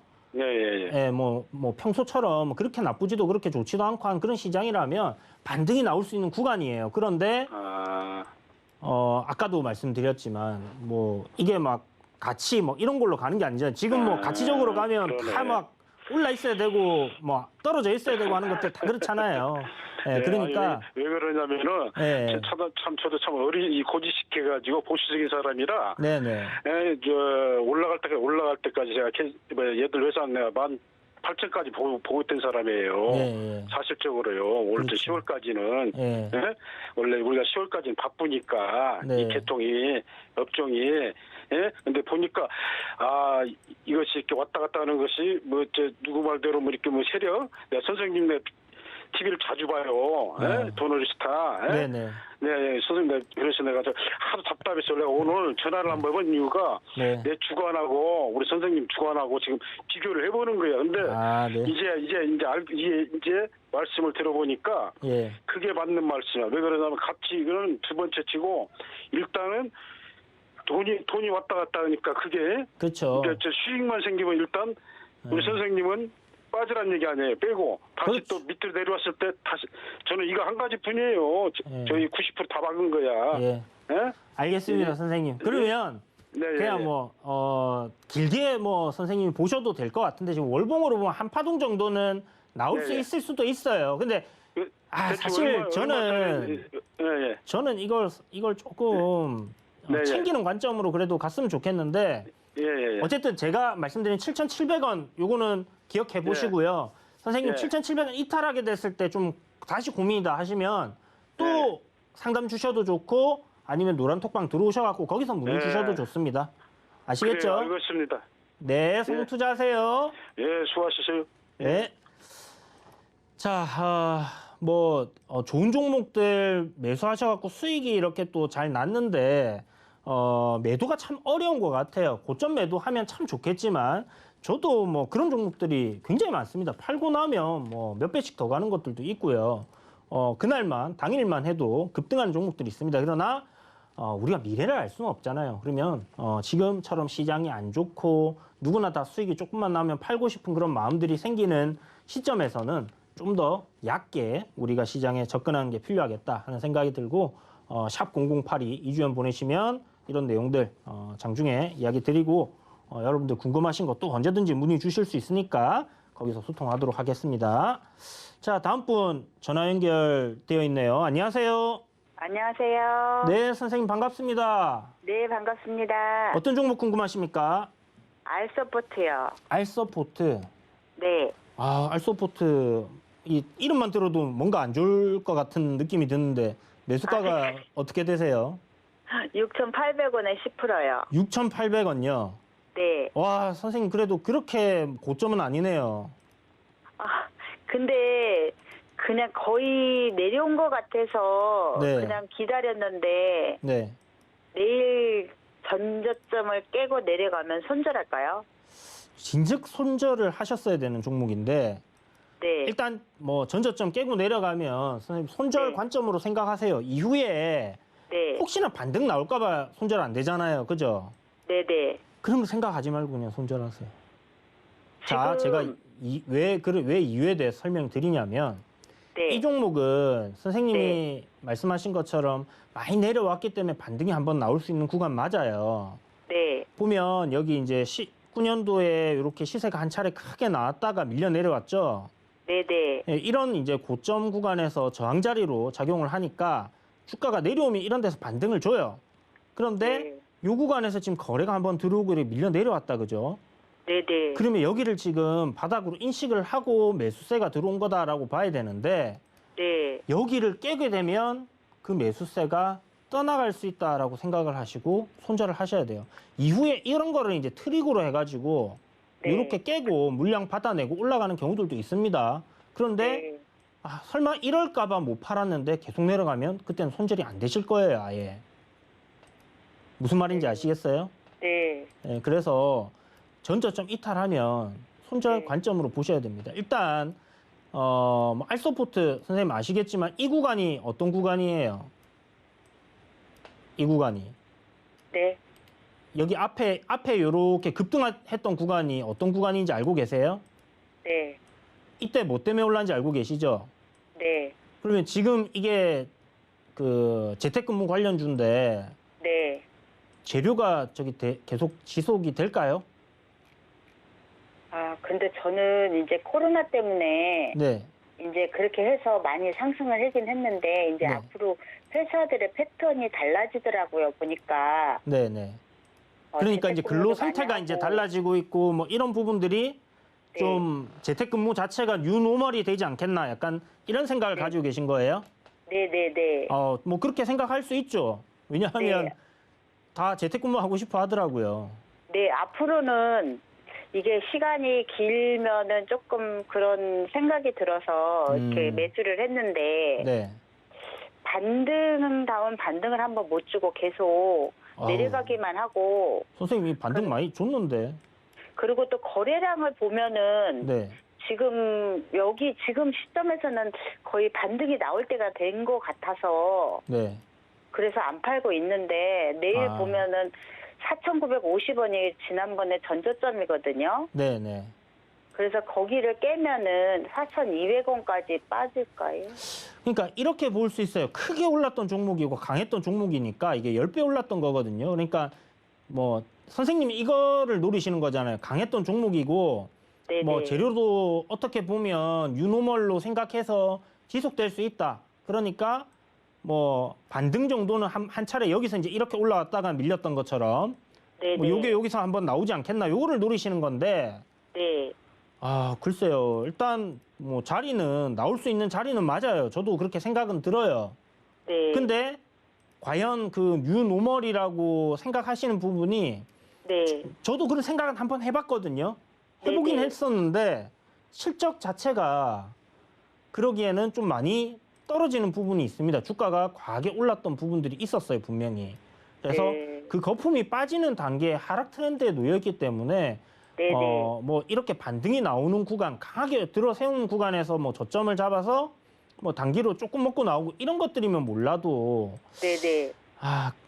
뭐 평소처럼 그렇게 나쁘지도 그렇게 좋지도 않고 한 그런 시장이라면 반등이 나올 수 있는 구간이에요. 그런데 아까도 말씀드렸지만 뭐 이게 막 가치 뭐 이런 걸로 가는 게 아니잖아요. 지금 뭐 가치적으로 가면 다 막 올라 있어야 되고 뭐 떨어져 있어야 되고 하는 것들 다 그렇잖아요. 그러니까 아니, 왜 그러냐면은 저도 참 어리 고지식해가지고 보수적인 사람이라 올라갈 때까지 제가 얘들 회사 내가 18,000까지 보고 있던 사람이에요. 사실적으로요. 올해 10월까지는 원래 우리가 10월까지는 바쁘니까 이 개통이 업종이 근데 보니까 이것이 이렇게 왔다 갔다 하는 것이 뭐 누구 말대로 뭐 이렇게 뭐 세력 내가 선생님네 TV를 자주 봐요. 도너리스타. 선생님, 그래서 내가 하도 답답해서 내가 오늘 전화를 한번 해본 이유가 내 주관하고 우리 선생님 주관하고 지금 비교를 해보는 거예요. 근데 이제 말씀을 들어보니까 그게 맞는 말씀이야. 왜 그러냐면 가치는 두 번째 치고 일단은 돈이 왔다 갔다 하니까 그게 그렇죠. 수익만 생기면 일단 우리 선생님은 빠지란 얘기 아니에요. 빼고 다시 또 밑으로 내려왔을 때 다시 저는 이거 한 가지뿐이에요. 저희 90% 다 박은 거야. 알겠습니다, 선생님. 그러면 그냥 뭐 길게 뭐 선생님이 보셔도 될 것 같은데 지금 월봉으로 보면 한 파동 정도는 나올 수 있을 수도 있어요. 근데 사실 저는 이걸 조금 챙기는 관점으로 그래도 갔으면 좋겠는데 어쨌든 제가 말씀드린 7,700원 요거는 기억해 보시고요. 선생님 7,700원 이탈하게 됐을 때 좀 다시 고민이다 하시면 또 상담 주셔도 좋고 아니면 노란톡방 들어오셔갖고 거기서 문의 주셔도 좋습니다. 아시겠죠? 그래요, 알겠습니다. 네, 성공 투자하세요. 수고하셨어요. 자, 좋은 종목들 매수하셔갖고 수익이 이렇게 또 잘 났는데 매도가 참 어려운 것 같아요. 고점 매도하면 참 좋겠지만 저도 뭐 그런 종목들이 굉장히 많습니다. 팔고 나면 뭐 몇 배씩 더 가는 것들도 있고요. 그날만 당일만 해도 급등하는 종목들이 있습니다. 그러나 우리가 미래를 알 수는 없잖아요. 그러면 지금처럼 시장이 안 좋고 누구나 다 수익이 조금만 나면 팔고 싶은 그런 마음들이 생기는 시점에서는 좀 더 얕게 우리가 시장에 접근하는 게 필요하겠다 하는 생각이 들고 샵 0082 이주연 보내시면 이런 내용들 장중에 이야기 드리고 여러분들 궁금하신 것도 언제든지 문의 주실 수 있으니까 거기서 소통하도록 하겠습니다. 자, 다음 분 전화 연결되어 있네요. 안녕하세요. 안녕하세요. 네, 선생님 반갑습니다. 네, 반갑습니다. 어떤 종목 궁금하십니까? 알서포트요. 알서포트. 네. 알서포트 이 이름만 들어도 뭔가 안 좋을 것 같은 느낌이 드는데 매수가가 어떻게 되세요? 6,800원에 10%요. 6,800원요. 네. 와, 선생님 그래도 그렇게 고점은 아니네요. 근데 그냥 거의 내려온 것 같아서 네. 그냥 기다렸는데 네. 내일 전저점을 깨고 내려가면 손절할까요? 진즉 손절을 하셨어야 되는 종목인데 네. 일단 뭐 전저점 깨고 내려가면 선생님 손절 네. 관점으로 생각하세요. 이후에 네. 혹시나 반등 나올까 봐 손절 안 되잖아요. 그죠? 네네. 그러면 생각하지 말고 그냥 손절하세요. 자, 지금- 제가 왜 이유에 대해 설명드리냐면 네. 이 종목은 선생님이 네. 말씀하신 것처럼 많이 내려왔기 때문에 반등이 한번 나올 수 있는 구간 맞아요. 네. 보면 여기 이제 19년도에 이렇게 시세가 한 차례 크게 나왔다가 밀려 내려왔죠. 네네. 예, 이런 이제 고점 구간에서 저항 자리로 작용을 하니까 주가가 내려오면 이런 데서 반등을 줘요. 그런데 네. 이 구간에서 지금 거래가 한번 들어오고 밀려 내려왔다 그죠? 네네. 그러면 여기를 지금 바닥으로 인식을 하고 매수세가 들어온 거다라고 봐야 되는데 네. 여기를 깨게 되면 그 매수세가 떠나갈 수 있다라고 생각을 하시고 손절을 하셔야 돼요. 이후에 이런 거를 이제 트릭으로 해가지고 네. 이렇게 깨고 물량 받아내고 올라가는 경우들도 있습니다. 그런데 네. 설마 이럴까봐 못 팔았는데 계속 내려가면 그때는 손절이 안 되실 거예요, 아예. 무슨 말인지 아시겠어요? 네. 예, 그래서 전저점 이탈하면 손절 네. 관점으로 보셔야 됩니다. 일단 뭐 알서포트 선생님 아시겠지만 이 구간이 어떤 구간이에요? 이 구간이 네. 여기 앞에 이렇게 급등했던 구간이 어떤 구간인지 알고 계세요? 네. 이때 뭐 때문에 올랐는지 알고 계시죠? 네. 그러면 지금 이게 그 재택근무 관련주인데 네. 재료가 계속 지속이 될까요? 근데 저는 이제 코로나 때문에 네. 이제 그렇게 해서 많이 상승을 하긴 했는데 이제 네. 앞으로 회사들의 패턴이 달라지더라고요, 보니까. 네네. 그러니까 이제 근로 재택근무도 상태가 많이 이제 하고. 달라지고 있고 뭐 이런 부분들이 네. 좀 재택근무 자체가 뉴노멀이 되지 않겠나 약간 이런 생각을 가지고 계신 거예요? 네네네. 뭐 그렇게 생각할 수 있죠. 왜냐하면 네. 다 재택근무 하고 싶어 하더라고요. 네, 앞으로는 이게 시간이 길면은 조금 그런 생각이 들어서 이렇게 매수를 했는데 네. 반등다운 반등을 한번 못 주고 계속 아우. 내려가기만 하고 선생님이 반등 많이 줬는데. 그리고 또 거래량을 보면은 네. 지금 시점에서는 거의 반등이 나올 때가 된 것 같아서 네. 그래서 안 팔고 있는데 내일 보면은 4,950원이 지난번에 전저점이거든요. 네, 네. 그래서 거기를 깨면은 4,200원까지 빠질까요? 그러니까 이렇게 볼 수 있어요. 크게 올랐던 종목이고 강했던 종목이니까 이게 10배 올랐던 거거든요. 그러니까 뭐 선생님이 이거를 노리시는 거잖아요. 강했던 종목이고 네네. 뭐 재료도 어떻게 보면 유노멀로 생각해서 지속될 수 있다. 그러니까 뭐 반등 정도는 한 차례 여기서 이제 이렇게 올라왔다가 밀렸던 것처럼 네네. 뭐 요게 여기서 한번 나오지 않겠나 요거를 노리시는 건데 네. 글쎄요. 일단 뭐 자리는 나올 수 있는 자리는 맞아요. 저도 그렇게 생각은 들어요. 네. 근데 과연 그 뉴노멀이라고 생각하시는 부분이 네. 저도 그런 생각은 한번 해봤거든요. 해보긴 네네. 했었는데 실적 자체가 그러기에는 좀 많이 떨어지는 부분이 있습니다. 주가가 과하게 올랐던 부분들이 있었어요, 분명히. 그래서 네. 그 거품이 빠지는 단계에 하락 트렌드에 놓여 있기 때문에 네네. 뭐 이렇게 반등이 나오는 구간, 강하게 들어 세우는 구간에서 뭐 저점을 잡아서 뭐 단기로 조금 먹고 나오고 이런 것들이면 몰라도 네네.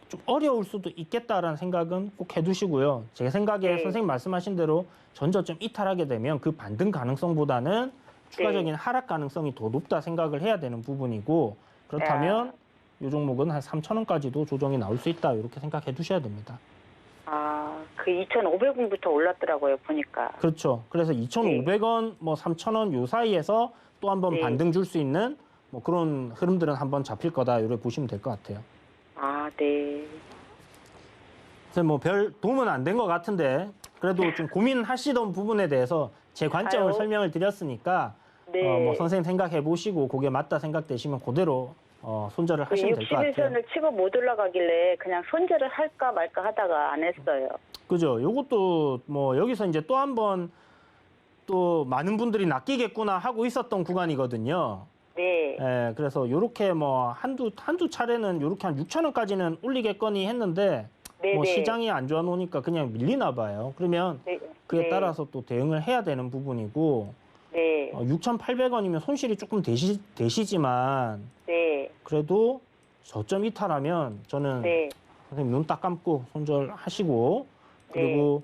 좀 어려울 수도 있겠다라는 생각은 꼭 해두시고요. 제 생각에 네. 선생님 말씀하신 대로 전저점 이탈하게 되면 그 반등 가능성보다는 추가적인 하락 가능성이 더 높다 생각을 해야 되는 부분이고, 그렇다면 이 종목은 한 3,000원까지도 조정이 나올 수 있다 이렇게 생각해 두셔야 됩니다. 그 2,500원부터 올랐더라고요, 보니까. 그렇죠. 그래서 2,500원, 뭐 3,000원 요 사이에서 또 한번 네. 반등 줄 수 있는 뭐 그런 흐름들은 한번 잡힐 거다 이렇게 보시면 될 것 같아요. 네. 그래서 뭐 별 도움은 안 된 것 같은데 그래도 좀 고민하시던 부분에 대해서 제 관점을 아유. 설명을 드렸으니까 네. 뭐 선생님 생각해 보시고 그게 맞다 생각되시면 그대로 손절을 하시면 될 것 같아요. 61선을 치고 못 올라가길래 그냥 손절을 할까 말까 하다가 안 했어요. 그죠. 요것도 뭐 여기서 이제 또 한 번 또 많은 분들이 낚이겠구나 하고 있었던 구간이거든요. 네. 예, 그래서 요렇게 뭐 한두 차례는 요렇게 한 6,000원까지는 올리겠거니 했는데 네네. 뭐 시장이 안 좋아 놓으니까 그냥 밀리나 봐요. 그러면 네. 그에 네. 따라서 또 대응을 해야 되는 부분이고 네. 6,800원이면 손실이 조금 되시지만 네. 그래도 저점 이탈하면 저는 네. 선생님 눈 딱 감고 손절하시고 그리고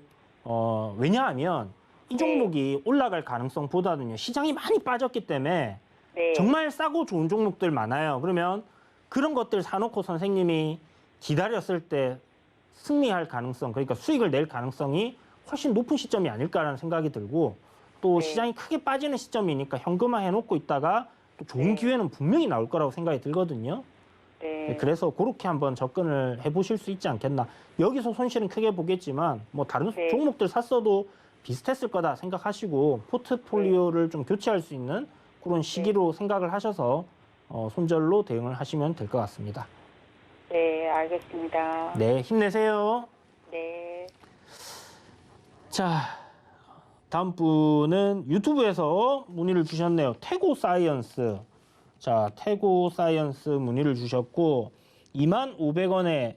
왜냐하면 이 종목이 올라갈 가능성보다는요 시장이 많이 빠졌기 때문에 네. 정말 싸고 좋은 종목들 많아요. 그러면 그런 것들 사놓고 선생님이 기다렸을 때 승리할 가능성, 그러니까 수익을 낼 가능성이 훨씬 높은 시점이 아닐까라는 생각이 들고 또 네. 시장이 크게 빠지는 시점이니까 현금화 해놓고 있다가 또 좋은 기회는 분명히 나올 거라고 생각이 들거든요. 네. 그래서 그렇게 한번 접근을 해보실 수 있지 않겠나. 여기서 손실은 크게 보겠지만 뭐 다른 네. 종목들 샀어도 비슷했을 거다 생각하시고 포트폴리오를 좀 교체할 수 있는 그런 시기로 생각을 하셔서 손절로 대응을 하시면 될 것 같습니다. 네, 알겠습니다. 네, 힘내세요. 네. 자, 다음 분은 유튜브에서 문의를 주셨네요. 태고 사이언스. 자, 태고 사이언스 문의를 주셨고 25,500원에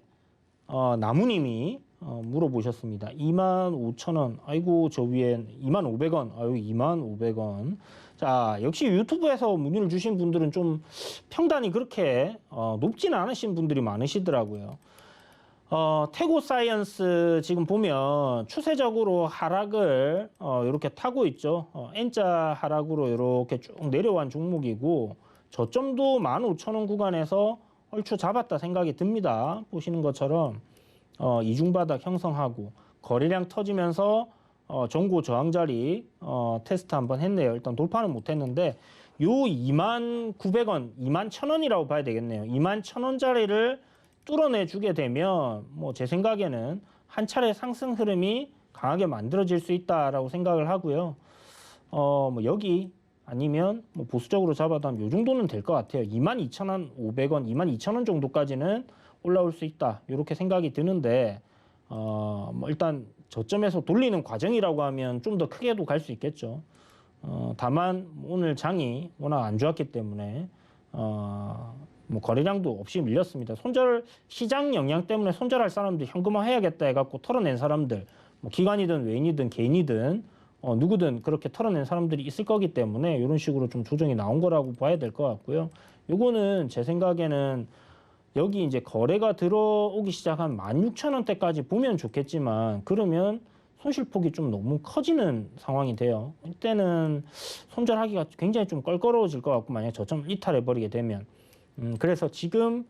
나무님이 물어보셨습니다. 25,000원. 아이고 저 위엔 25,500원. 아유 25,500원. 자, 역시 유튜브에서 문의를 주신 분들은 좀 평단이 그렇게 높지는 않으신 분들이 많으시더라고요. 태고 사이언스 지금 보면 추세적으로 하락을 이렇게 타고 있죠. N자 하락으로 이렇게 쭉 내려온 종목이고 저점도 15,000원 구간에서 얼추 잡았다 생각이 듭니다. 보시는 것처럼 이중바닥 형성하고 거래량 터지면서 전고 저항 자리 테스트 한번 했네요. 일단 돌파는 못했는데 요 29,900원, 21,000원이라고 봐야 되겠네요. 21,000원 자리를 뚫어내주게 되면 뭐 제 생각에는 한 차례 상승 흐름이 강하게 만들어질 수 있다라고 생각을 하고요. 뭐 여기 아니면 뭐 보수적으로 잡아도 한 요 정도는 될 것 같아요. 22,500원, 22,000원 정도까지는 올라올 수 있다. 이렇게 생각이 드는데 뭐 일단 저점에서 돌리는 과정이라고 하면 좀 더 크게도 갈 수 있겠죠. 다만 오늘 장이 워낙 안 좋았기 때문에 뭐 거래량도 없이 밀렸습니다. 시장 영향 때문에 손절할 사람들 현금화 해야겠다 해갖고 털어낸 사람들, 뭐 기관이든 외인이든 개인이든 누구든 그렇게 털어낸 사람들이 있을 거기 때문에 이런 식으로 좀 조정이 나온 거라고 봐야 될 것 같고요. 요거는 제 생각에는 여기 이제 거래가 들어오기 시작한 16,000원대까지 보면 좋겠지만 그러면 손실폭이 좀 너무 커지는 상황이 돼요. 이때는 손절하기가 굉장히 좀 껄끄러워질 것 같고 만약 저점 이탈해버리게 되면 그래서 지금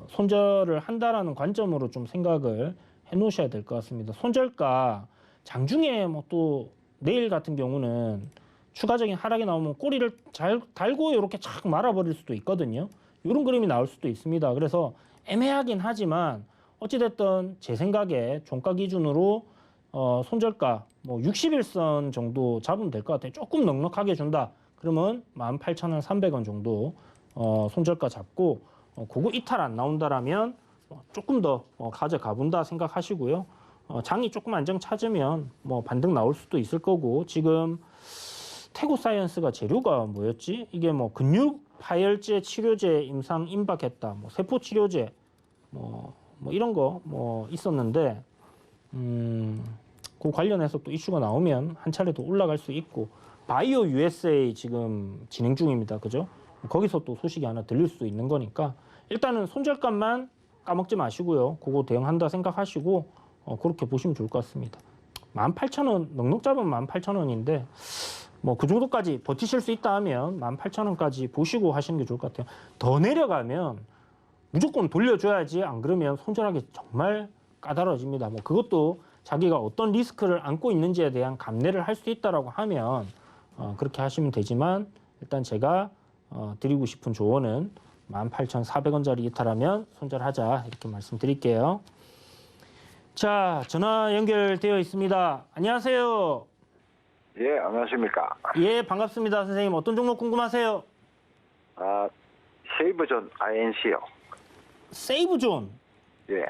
손절을 한다라는 관점으로 좀 생각을 해 놓으셔야 될 것 같습니다. 손절가 장중에 뭐 또 내일 같은 경우는 추가적인 하락이 나오면 꼬리를 잘 달고 이렇게 착 말아버릴 수도 있거든요. 이런 그림이 나올 수도 있습니다. 그래서 애매하긴 하지만 어찌됐든 제 생각에 종가 기준으로 손절가 뭐 60일선 정도 잡으면 될 것 같아요. 조금 넉넉하게 준다. 그러면 18,300원 정도 손절가 잡고 그거 이탈 안 나온다라면 조금 더 가져가 본다 생각하시고요. 장이 조금 안정 찾으면 뭐 반등 나올 수도 있을 거고 지금 스테고사이언스가 재료가 뭐였지? 이게 뭐 근육 파열제 치료제 임상 임박했다. 뭐 세포 치료제 뭐 이런 거 뭐 있었는데 그 관련해서 또 이슈가 나오면 한 차례 더 올라갈 수 있고 바이오 USA 지금 진행 중입니다. 그죠? 거기서 또 소식이 하나 들릴 수도 있는 거니까 일단은 손절값만 까먹지 마시고요. 그거 대응한다 생각하시고 그렇게 보시면 좋을 것 같습니다. 18,000원 넉넉 잡으면 18,000원인데 뭐 그 정도까지 버티실 수 있다 하면 18,000원까지 보시고 하시는 게 좋을 것 같아요. 더 내려가면 무조건 돌려줘야지 안 그러면 손절하기 정말 까다로워집니다. 뭐 그것도 자기가 어떤 리스크를 안고 있는지에 대한 감내를 할 수 있다라고 하면 그렇게 하시면 되지만 일단 제가 드리고 싶은 조언은 18,400원짜리 이탈하면 손절하자 이렇게 말씀드릴게요. 자, 전화 연결되어 있습니다. 안녕하세요. 예, 안녕하십니까. 예, 반갑습니다. 선생님 어떤 종목 궁금하세요? 세이브존 INC요. 세이브존. 예.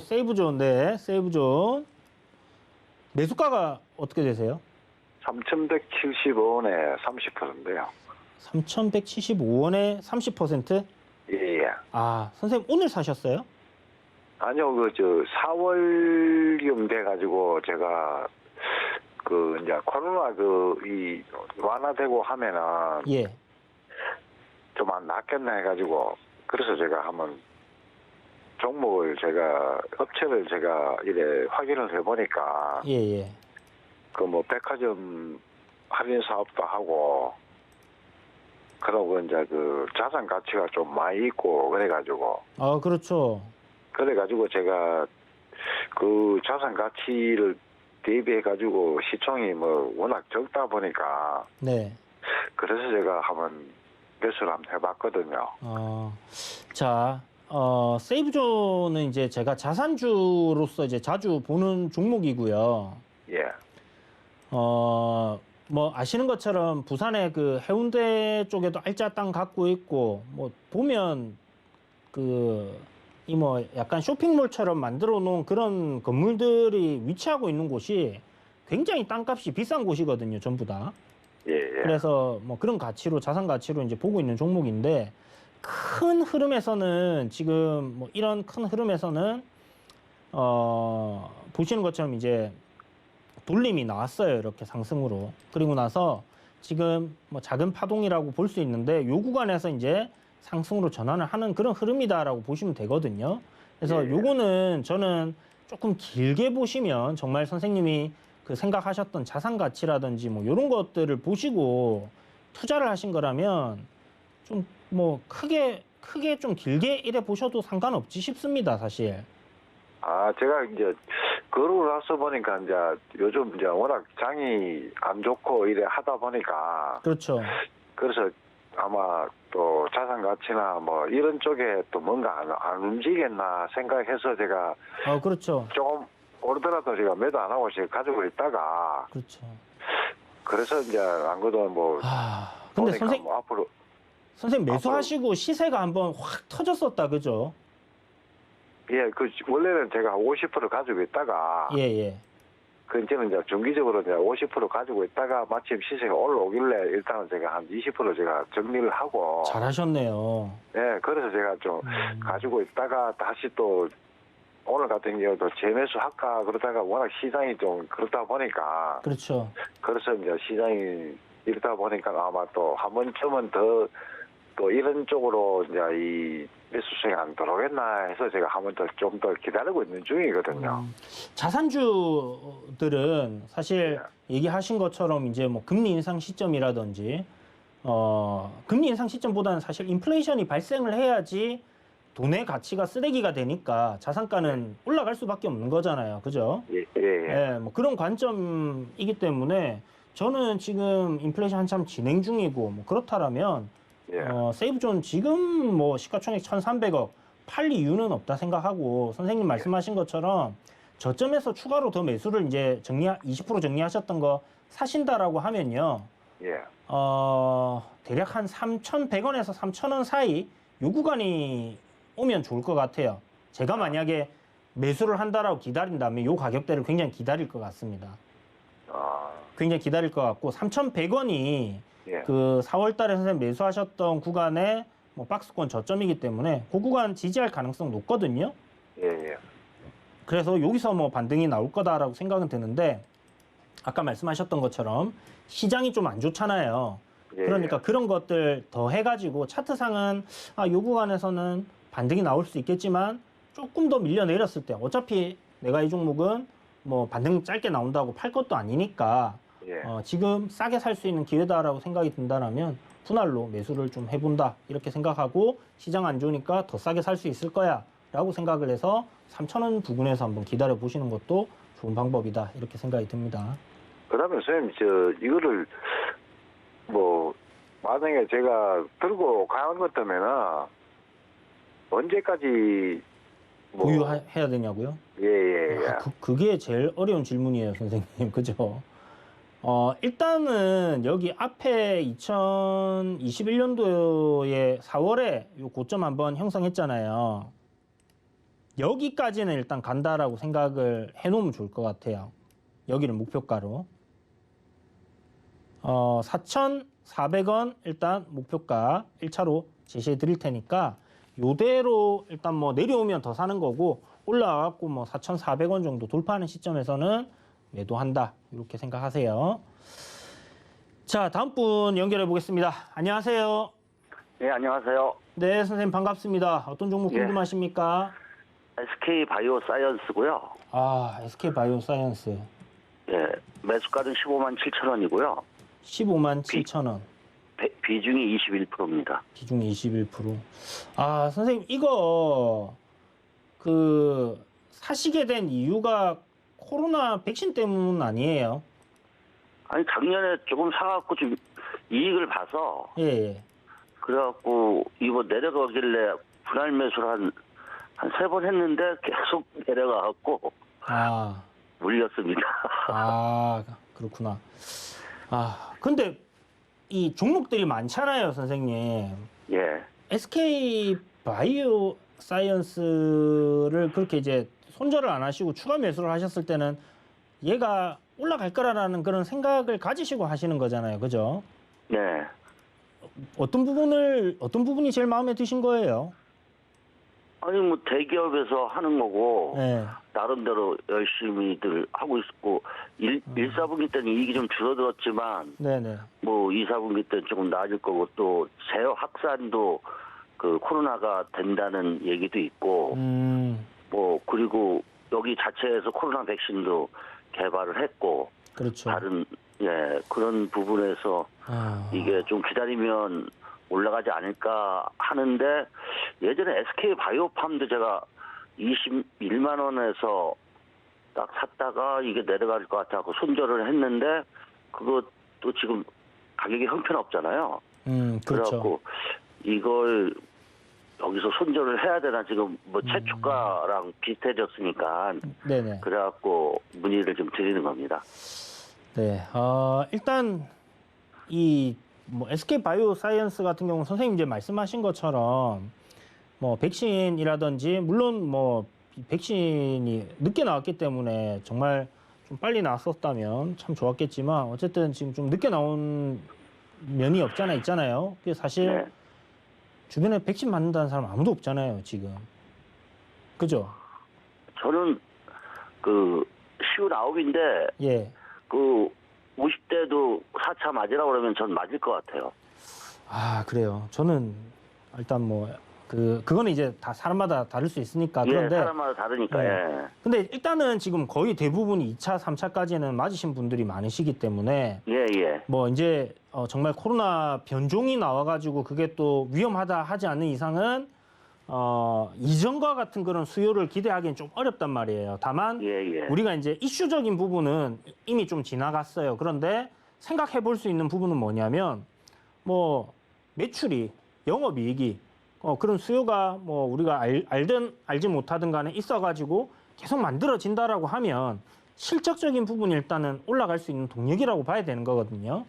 세이브존. 네, 세이브존. 매수가가 어떻게 되세요? 3,175원에 30%인데요. 3,175원에 30%? 예, 예. 아, 선생님 오늘 사셨어요? 아니요, 4월경 돼가지고 제가 이제 코로나 이 완화되고 하면은 예. 좀 안 낫겠나 해가지고 그래서 제가 한번 종목을 업체를 이래 확인을 해보니까 예, 예. 뭐 백화점 할인 사업도 하고 그러고 이제 자산 가치가 좀 많이 있고 그래가지고 그렇죠. 제가 자산 가치를 대비해가지고 시총이 워낙 적다 보니까 네. 그래서 제가 한번 매수를 한번 해봤거든요. 자, 세이브존은 이제 제가 자산주로서 이제 자주 보는 종목이고요. 예. 뭐 아시는 것처럼 부산의 해운대 쪽에도 알짜 땅 갖고 있고 뭐 보면 약간 쇼핑몰처럼 만들어 놓은 그런 건물들이 위치하고 있는 곳이 굉장히 땅값이 비싼 곳이거든요, 전부 다. 예, 예. 그래서 뭐 그런 가치로, 자산 가치로 이제 보고 있는 종목인데, 큰 흐름에서는 지금 뭐 이런 큰 흐름에서는, 보시는 것처럼 이제 돌림이 나왔어요, 이렇게 상승으로. 그리고 나서 지금 뭐 작은 파동이라고 볼 수 있는데, 요 구간에서 이제 상승으로 전환을 하는 그런 흐름이다라고 보시면 되거든요. 그래서 예. 요거는 저는 조금 길게 보시면 정말 선생님이 생각하셨던 자산 가치라든지 뭐 이런 것들을 보시고 투자를 하신 거라면 좀 뭐 크게 좀 길게 이래 보셔도 상관없지 싶습니다, 사실. 제가 이제 그러고 나서 보니까 이제 요즘 이제 워낙 장이 안 좋고 이래 하다 보니까 그렇죠. 그래서 아마 또 자산 가치나 뭐 이런 쪽에 또 뭔가 안 움직이겠나 생각해서 제가 그렇죠. 조금 오르더라도 제가 매도 안 하고 지금 가지고 있다가 그렇죠. 그래서 이제 안 그래도 뭐 근데 보니까 뭐 앞으로 선생님 매수하시고 시세가 한번 확 터졌었다, 그죠? 예, 원래는 제가 50% 가지고 있다가 예. 이제는 이제 중기적으로 이제 50% 가지고 있다가 마침 시세가 올라오길래 일단은 제가 한 20% 제가 정리를 하고 잘하셨네요. 예, 그래서 제가 좀 가지고 있다가 다시 또 오늘 같은 경우도 재매수 할까 그러다가 워낙 시장이 좀 그렇다 보니까 그렇죠. 그래서 이제 시장이 이렇다 보니까 아마 또 한 번쯤은 더 또 이런 쪽으로 이제 이 매수세가 안 들어오겠나 해서 제가 한 번 더 좀 더 기다리고 있는 중이거든요. 자산주들은 사실 얘기하신 것처럼 이제 뭐 금리 인상 시점이라든지 금리 인상 시점보다는 사실 인플레이션이 발생을 해야지 돈의 가치가 쓰레기가 되니까 자산가는 올라갈 수밖에 없는 거잖아요. 그죠? 예. 뭐 그런 관점이기 때문에 저는 지금 인플레이션 한참 진행 중이고 뭐 그렇다라면 세이브존 지금 뭐 시가총액 1,300억 팔 이유는 없다 생각하고 선생님 말씀하신 것처럼 저점에서 추가로 더 매수를 이제 20% 정리하셨던 거 사신다라고 하면요. 대략 한 3,100원에서 3,000원 사이 요 구간이 오면 좋을 것 같아요. 제가 만약에 매수를 한다라고 기다린다면 요 가격대를 굉장히 기다릴 것 같습니다. 굉장히 기다릴 것 같고 3,100원이 예. 그 4월 달에 선생님 매수하셨던 구간의 뭐 박스권 저점이기 때문에 그 구간 지지할 가능성 높거든요. 예. 그래서 여기서 뭐 반등이 나올 거다라고 생각은 드는데 아까 말씀하셨던 것처럼 시장이 좀 안 좋잖아요. 예. 그러니까 그런 것들 더 해가지고 차트상은 이 구간에서는 반등이 나올 수 있겠지만 조금 더 밀려 내렸을 때 어차피 내가 이 종목은 뭐 반등 짧게 나온다고 팔 것도 아니니까 예. 지금 싸게 살 수 있는 기회다라고 생각이 든다라면 분할로 매수를 좀 해본다 이렇게 생각하고 시장 안 좋으니까 더 싸게 살 수 있을 거야 라고 생각을 해서 3,000원 부근에서 한번 기다려 보시는 것도 좋은 방법이다 이렇게 생각이 듭니다. 그다음에 선생님 이거를 뭐 만약에 제가 들고 가는 것 때문에는 언제까지 뭐 보유해야 되냐고요? 예. 그게 제일 어려운 질문이에요, 선생님. 그죠? 일단은 여기 앞에 2021년도에 4월에 요 고점 한번 형성했잖아요. 여기까지는 일단 간다라고 생각을 해놓으면 좋을 것 같아요. 여기를 목표가로. 4,400원 일단 목표가 1차로 제시해 드릴 테니까 요대로 일단 뭐 내려오면 더 사는 거고 올라와갖고 뭐 4,400원 정도 돌파하는 시점에서는 매도한다 이렇게 생각하세요. 자, 다음 분 연결해 보겠습니다. 안녕하세요. 네, 안녕하세요. 네, 선생님 반갑습니다. 어떤 종목 예. 궁금하십니까? SK 바이오 사이언스고요. SK 바이오사이언스. 예, 매수가는 15만 7천 원이고요. 15만 7천 원. 비중이 21%입니다. 비중 21%. 선생님 이거 사시게 된 이유가 코로나 백신 때문 아니에요? 아니 작년에 조금 사갖고 좀 이익을 봐서 예. 그래갖고 이거 내려가길래 분할 매수를 한 3번 했는데 계속 내려가갖고 물렸습니다. 그렇구나. 근데 이 종목들이 많잖아요, 선생님. 예. SK 바이오 사이언스를 그렇게 이제 손절을 안 하시고 추가 매수를 하셨을 때는 얘가 올라갈 거라는 그런 생각을 가지시고 하시는 거잖아요. 그죠? 네. 어떤 부분이 제일 마음에 드신 거예요? 아니 뭐 대기업에서 하는 거고 네. 나름대로 열심히들 하고 있고 1, 4분기 때는 이익이 좀 줄어들었지만 네네. 뭐 2, 4분기 때는 조금 나아질 거고 또 재확산도 그 코로나가 된다는 얘기도 있고 뭐 그리고 여기 자체에서 코로나 백신도 개발을 했고 그렇죠. 다른 그런 부분에서 이게 좀 기다리면 올라가지 않을까 하는데 예전에 SK 바이오팜도 제가 21만 원에서 딱 샀다가 이게 내려갈 것 같아서 손절을 했는데 그것도 지금 가격이 형편없잖아요. 그렇죠. 그래갖고 이걸 여기서 손절을 해야 되나 지금 뭐 최초가랑 비슷해졌으니까 네네. 그래갖고 문의를 좀 드리는 겁니다. 네. 일단 뭐 SK 바이오 사이언스 같은 경우는 선생님 이제 말씀하신 것처럼 뭐 백신이라든지 물론 뭐 백신이 늦게 나왔기 때문에 정말 좀 빨리 나왔었다면 참 좋았겠지만 어쨌든 지금 좀 늦게 나온 면이 있잖아요. 그게 사실 네. 주변에 백신 맞는다는 사람 아무도 없잖아요, 지금. 그죠? 저는 그 59인데 예. 그 50대도 4차 맞으라고 그러면 전 맞을 것 같아요. 그래요. 저는 일단 뭐 그거는 이제 다 사람마다 다를 수 있으니까. 그런데 사람마다 다르니까. 예. 근데 일단은 지금 거의 대부분이 2차, 3차까지는 맞으신 분들이 많으시기 때문에 예. 뭐 이제 정말 코로나 변종이 나와가지고 그게 또 위험하다 하지 않는 이상은 이전과 같은 그런 수요를 기대하기는 좀 어렵단 말이에요. 다만 예. 우리가 이제 이슈적인 부분은 이미 좀 지나갔어요. 그런데 생각해 볼 수 있는 부분은 뭐냐면 뭐 매출이 영업이익이 그런 수요가 뭐 우리가 알든 알지 못하든 간에 있어가지고 계속 만들어진다라고 하면 실적적인 부분이 일단은 올라갈 수 있는 동력이라고 봐야 되는 거거든요.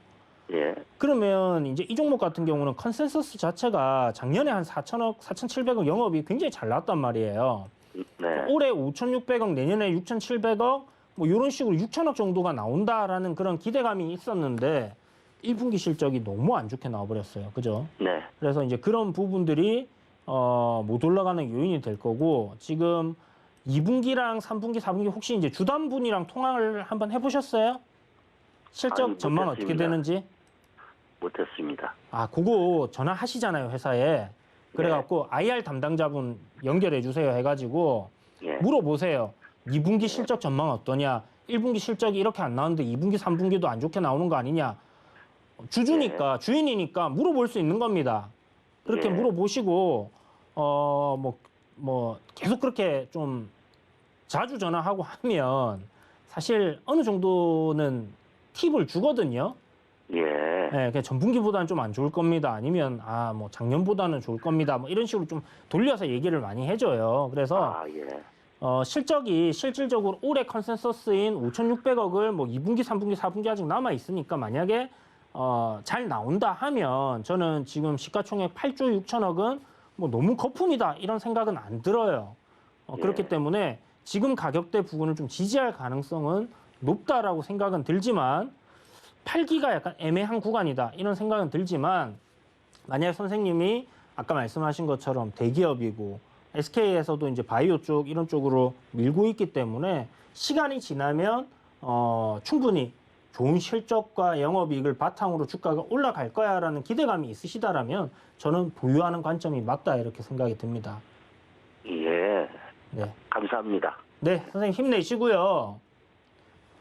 예. 그러면 이제 이 종목 같은 경우는 컨센서스 자체가 작년에 한 4천억, 4,700억 영업이 굉장히 잘 나왔단 말이에요. 네. 올해 5,600억, 내년에 6,700억, 뭐 이런 식으로 6천억 정도가 나온다라는 그런 기대감이 있었는데 1분기 실적이 너무 안 좋게 나와버렸어요. 그죠? 네. 그래서 이제 그런 부분들이 못 올라가는 요인이 될 거고 지금 2분기랑 3분기, 4분기 혹시 이제 주담분이랑 통화를 한번 해보셨어요? 실적 아니, 전망 못했습니다. 어떻게 되는지? 못했습니다. 아, 그거 전화하시잖아요, 회사에. 그래갖고 IR 담당자분 연결해 주세요 해가지고 예. 물어보세요. 2분기 실적 전망 어떠냐? 1분기 실적이 이렇게 안 나오는데 2분기, 3분기도 안 좋게 나오는 거 아니냐? 주주니까, 주인이니까 물어볼 수 있는 겁니다. 그렇게 예. 물어보시고, 계속 그렇게 좀 자주 전화하고 하면 사실 어느 정도는 팁을 주거든요. 예. 네, 그냥 전분기보다는 좀 안 좋을 겁니다. 아니면 작년보다는 좋을 겁니다. 뭐 이런 식으로 좀 돌려서 얘기를 많이 해줘요. 그래서 예. 실적이 실질적으로 올해 컨센서스인 5,600억을 뭐 2분기, 3분기, 4분기 아직 남아 있으니까 만약에 잘 나온다 하면 저는 지금 시가총액 8조 6천억은 뭐 너무 거품이다 이런 생각은 안 들어요. 그렇기 때문에 지금 가격대 부분을 좀 지지할 가능성은 높다라고 생각은 들지만 팔기가 약간 애매한 구간이다 이런 생각은 들지만 만약 선생님이 아까 말씀하신 것처럼 대기업이고 SK에서도 이제 바이오 쪽 이런 쪽으로 밀고 있기 때문에 시간이 지나면 충분히 좋은 실적과 영업이익을 바탕으로 주가가 올라갈 거야라는 기대감이 있으시다라면 저는 보유하는 관점이 맞다 이렇게 생각이 듭니다. 예. 네, 감사합니다. 네 선생님 힘내시고요.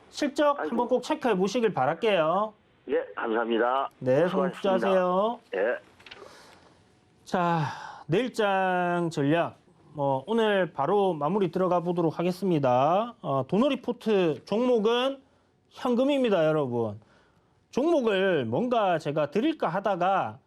실적 아이고. 한번 꼭 체크해 보시길 바랄게요. 예, 감사합니다. 네, 손 수고하셨습니다. 투자하세요. 예. 자, 내일장 전략. 오늘 바로 마무리 들어가 보도록 하겠습니다. 도너리포트 종목은 현금입니다, 여러분. 종목을 뭔가 제가 드릴까 하다가,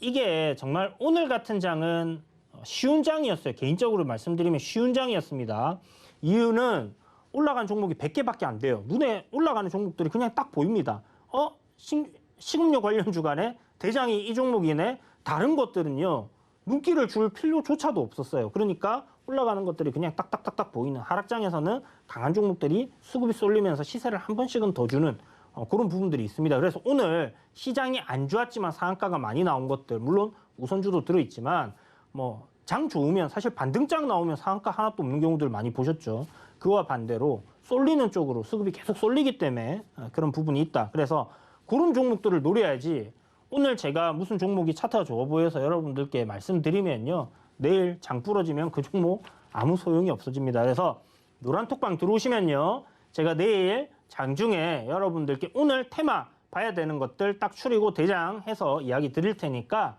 이게 정말 오늘 같은 장은 쉬운 장이었어요. 개인적으로 말씀드리면 쉬운 장이었습니다. 이유는 올라간 종목이 100개밖에 안 돼요. 눈에 올라가는 종목들이 그냥 딱 보입니다. 식음료 관련 주간에 대장이 이 종목이네. 다른 것들은요. 눈길을 줄 필요조차도 없었어요. 그러니까 올라가는 것들이 그냥 딱딱딱딱 보이는 하락장에서는 강한 종목들이 수급이 쏠리면서 시세를 한 번씩은 더 주는 그런 부분들이 있습니다. 그래서 오늘 시장이 안 좋았지만 상한가가 많이 나온 것들 물론 우선주도 들어있지만 장 좋으면 사실 반등장 나오면 상한가 하나도 없는 경우들 많이 보셨죠. 그와 반대로 쏠리는 쪽으로 수급이 계속 쏠리기 때문에 그런 부분이 있다. 그래서 그런 종목들을 노려야지 오늘 제가 무슨 종목이 차트가 좋아 보여서 여러분들께 말씀드리면요. 내일 장 부러지면 그 종목 아무 소용이 없어집니다. 그래서 노란톡방 들어오시면요. 제가 내일 장중에 여러분들께 오늘 테마 봐야 되는 것들 딱 추리고 대장해서 이야기 드릴 테니까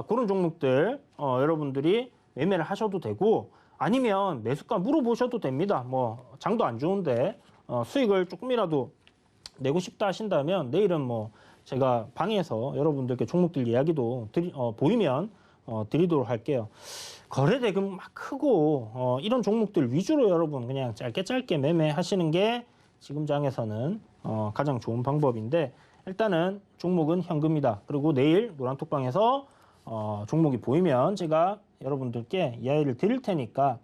그런 종목들 여러분들이 매매를 하셔도 되고 아니면 매수가 물어보셔도 됩니다. 장도 안 좋은데 수익을 조금이라도 내고 싶다 하신다면 내일은 제가 방에서 여러분들께 종목들 이야기도 보이면 드리도록 할게요. 거래 대금 막 크고 이런 종목들 위주로 여러분 그냥 짧게 매매하시는 게 지금 장에서는 가장 좋은 방법인데 일단은 종목은 현금이다. 그리고 내일 노란톡방에서 종목이 보이면 제가 여러분들께 이야기를 드릴 테니까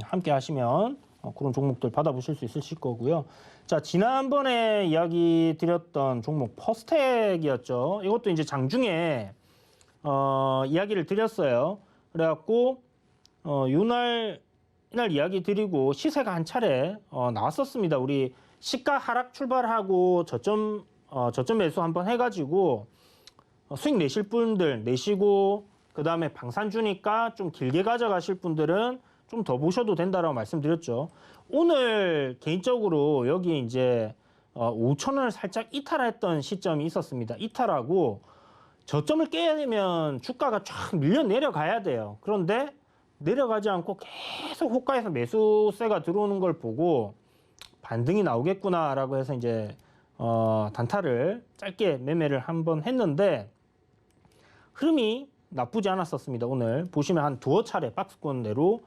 함께 하시면 그런 종목들 받아보실 수 있으실 거고요. 자, 지난번에 이야기 드렸던 종목 퍼스텍이었죠. 이것도 이제 장중에 이야기를 드렸어요. 그래갖고 이날 이야기 드리고 시세가 한 차례 나왔었습니다. 우리 시가 하락 출발하고 저점 매수 한번 해가지고 수익 내실 분들 내시고 그 다음에 방산주니까 좀 길게 가져가실 분들은 좀 더 보셔도 된다라고 말씀드렸죠. 오늘 개인적으로 여기 이제 5,000원을 살짝 이탈했던 시점이 있었습니다. 이탈하고 저점을 깨야 되면 주가가 쫙 밀려 내려가야 돼요. 그런데 내려가지 않고 계속 호가에서 매수세가 들어오는 걸 보고 반등이 나오겠구나라고 해서 이제 단타를 짧게 매매를 한번 했는데 흐름이 나쁘지 않았었습니다. 오늘 보시면 한 두어 차례 박스권 내로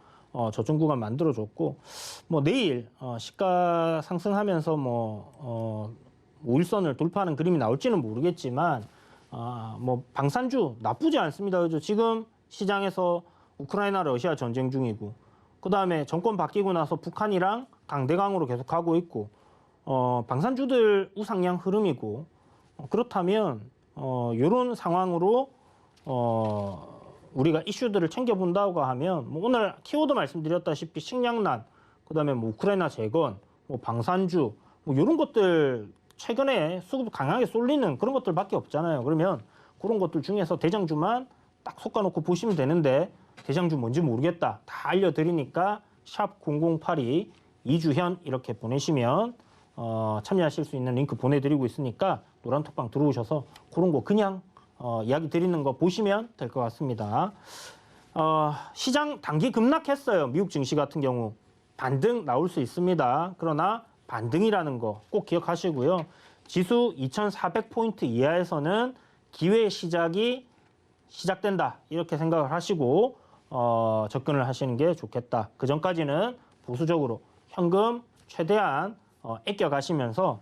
저점 구간 만들어줬고 내일 시가 상승하면서 5일선을 돌파하는 그림이 나올지는 모르겠지만 방산주 나쁘지 않습니다. 그죠? 지금 시장에서 우크라이나 러시아 전쟁 중이고 그 다음에 정권 바뀌고 나서 북한이랑 강대강으로 계속 가고 있고 방산주들 우상향 흐름이고 그렇다면 이런 상황으로 우리가 이슈들을 챙겨본다고 하면 뭐 오늘 키워드 말씀드렸다시피 식량난, 그다음에 뭐 우크라이나 재건, 뭐 방산주, 뭐 이런 것들 최근에 수급 강하게 쏠리는 그런 것들밖에 없잖아요. 그러면 그런 것들 중에서 대장주만 딱 솎아놓고 보시면 되는데 대장주 뭔지 모르겠다. 다 알려드리니까 샵 0082 이주현 이렇게 보내시면 참여하실 수 있는 링크 보내드리고 있으니까 노란톡방 들어오셔서 그런 거 그냥 이야기 드리는 거 보시면 될 것 같습니다. 시장 단기 급락했어요. 미국 증시 같은 경우 반등 나올 수 있습니다. 그러나 반등이라는 거 꼭 기억하시고요. 지수 2,400포인트 이하에서는 기회의 시작이 시작된다 이렇게 생각을 하시고 접근을 하시는 게 좋겠다. 그 전까지는 보수적으로 현금 최대한 아껴 가시면서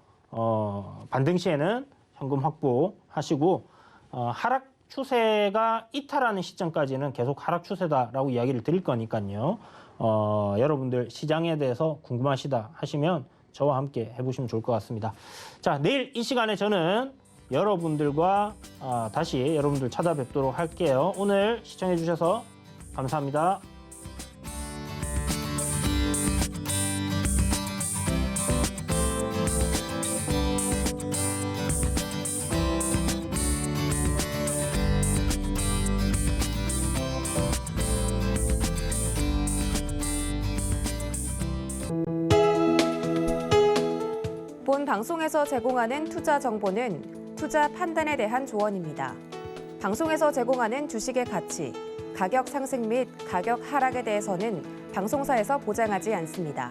반등 시에는 현금 확보하시고 하락 추세가 이탈하는 시점까지는 계속 하락 추세다라고 이야기를 드릴 거니까요. 여러분들 시장에 대해서 궁금하시다 하시면 저와 함께 해보시면 좋을 것 같습니다. 자, 내일 이 시간에 저는 여러분들과 다시 여러분들 찾아뵙도록 할게요. 오늘 시청해 주셔서 감사합니다. 본 방송에서 제공하는 투자 정보는 투자 판단에 대한 조언입니다. 방송에서 제공하는 주식의 가치, 가격 상승 및 가격 하락에 대해서는 방송사에서 보장하지 않습니다.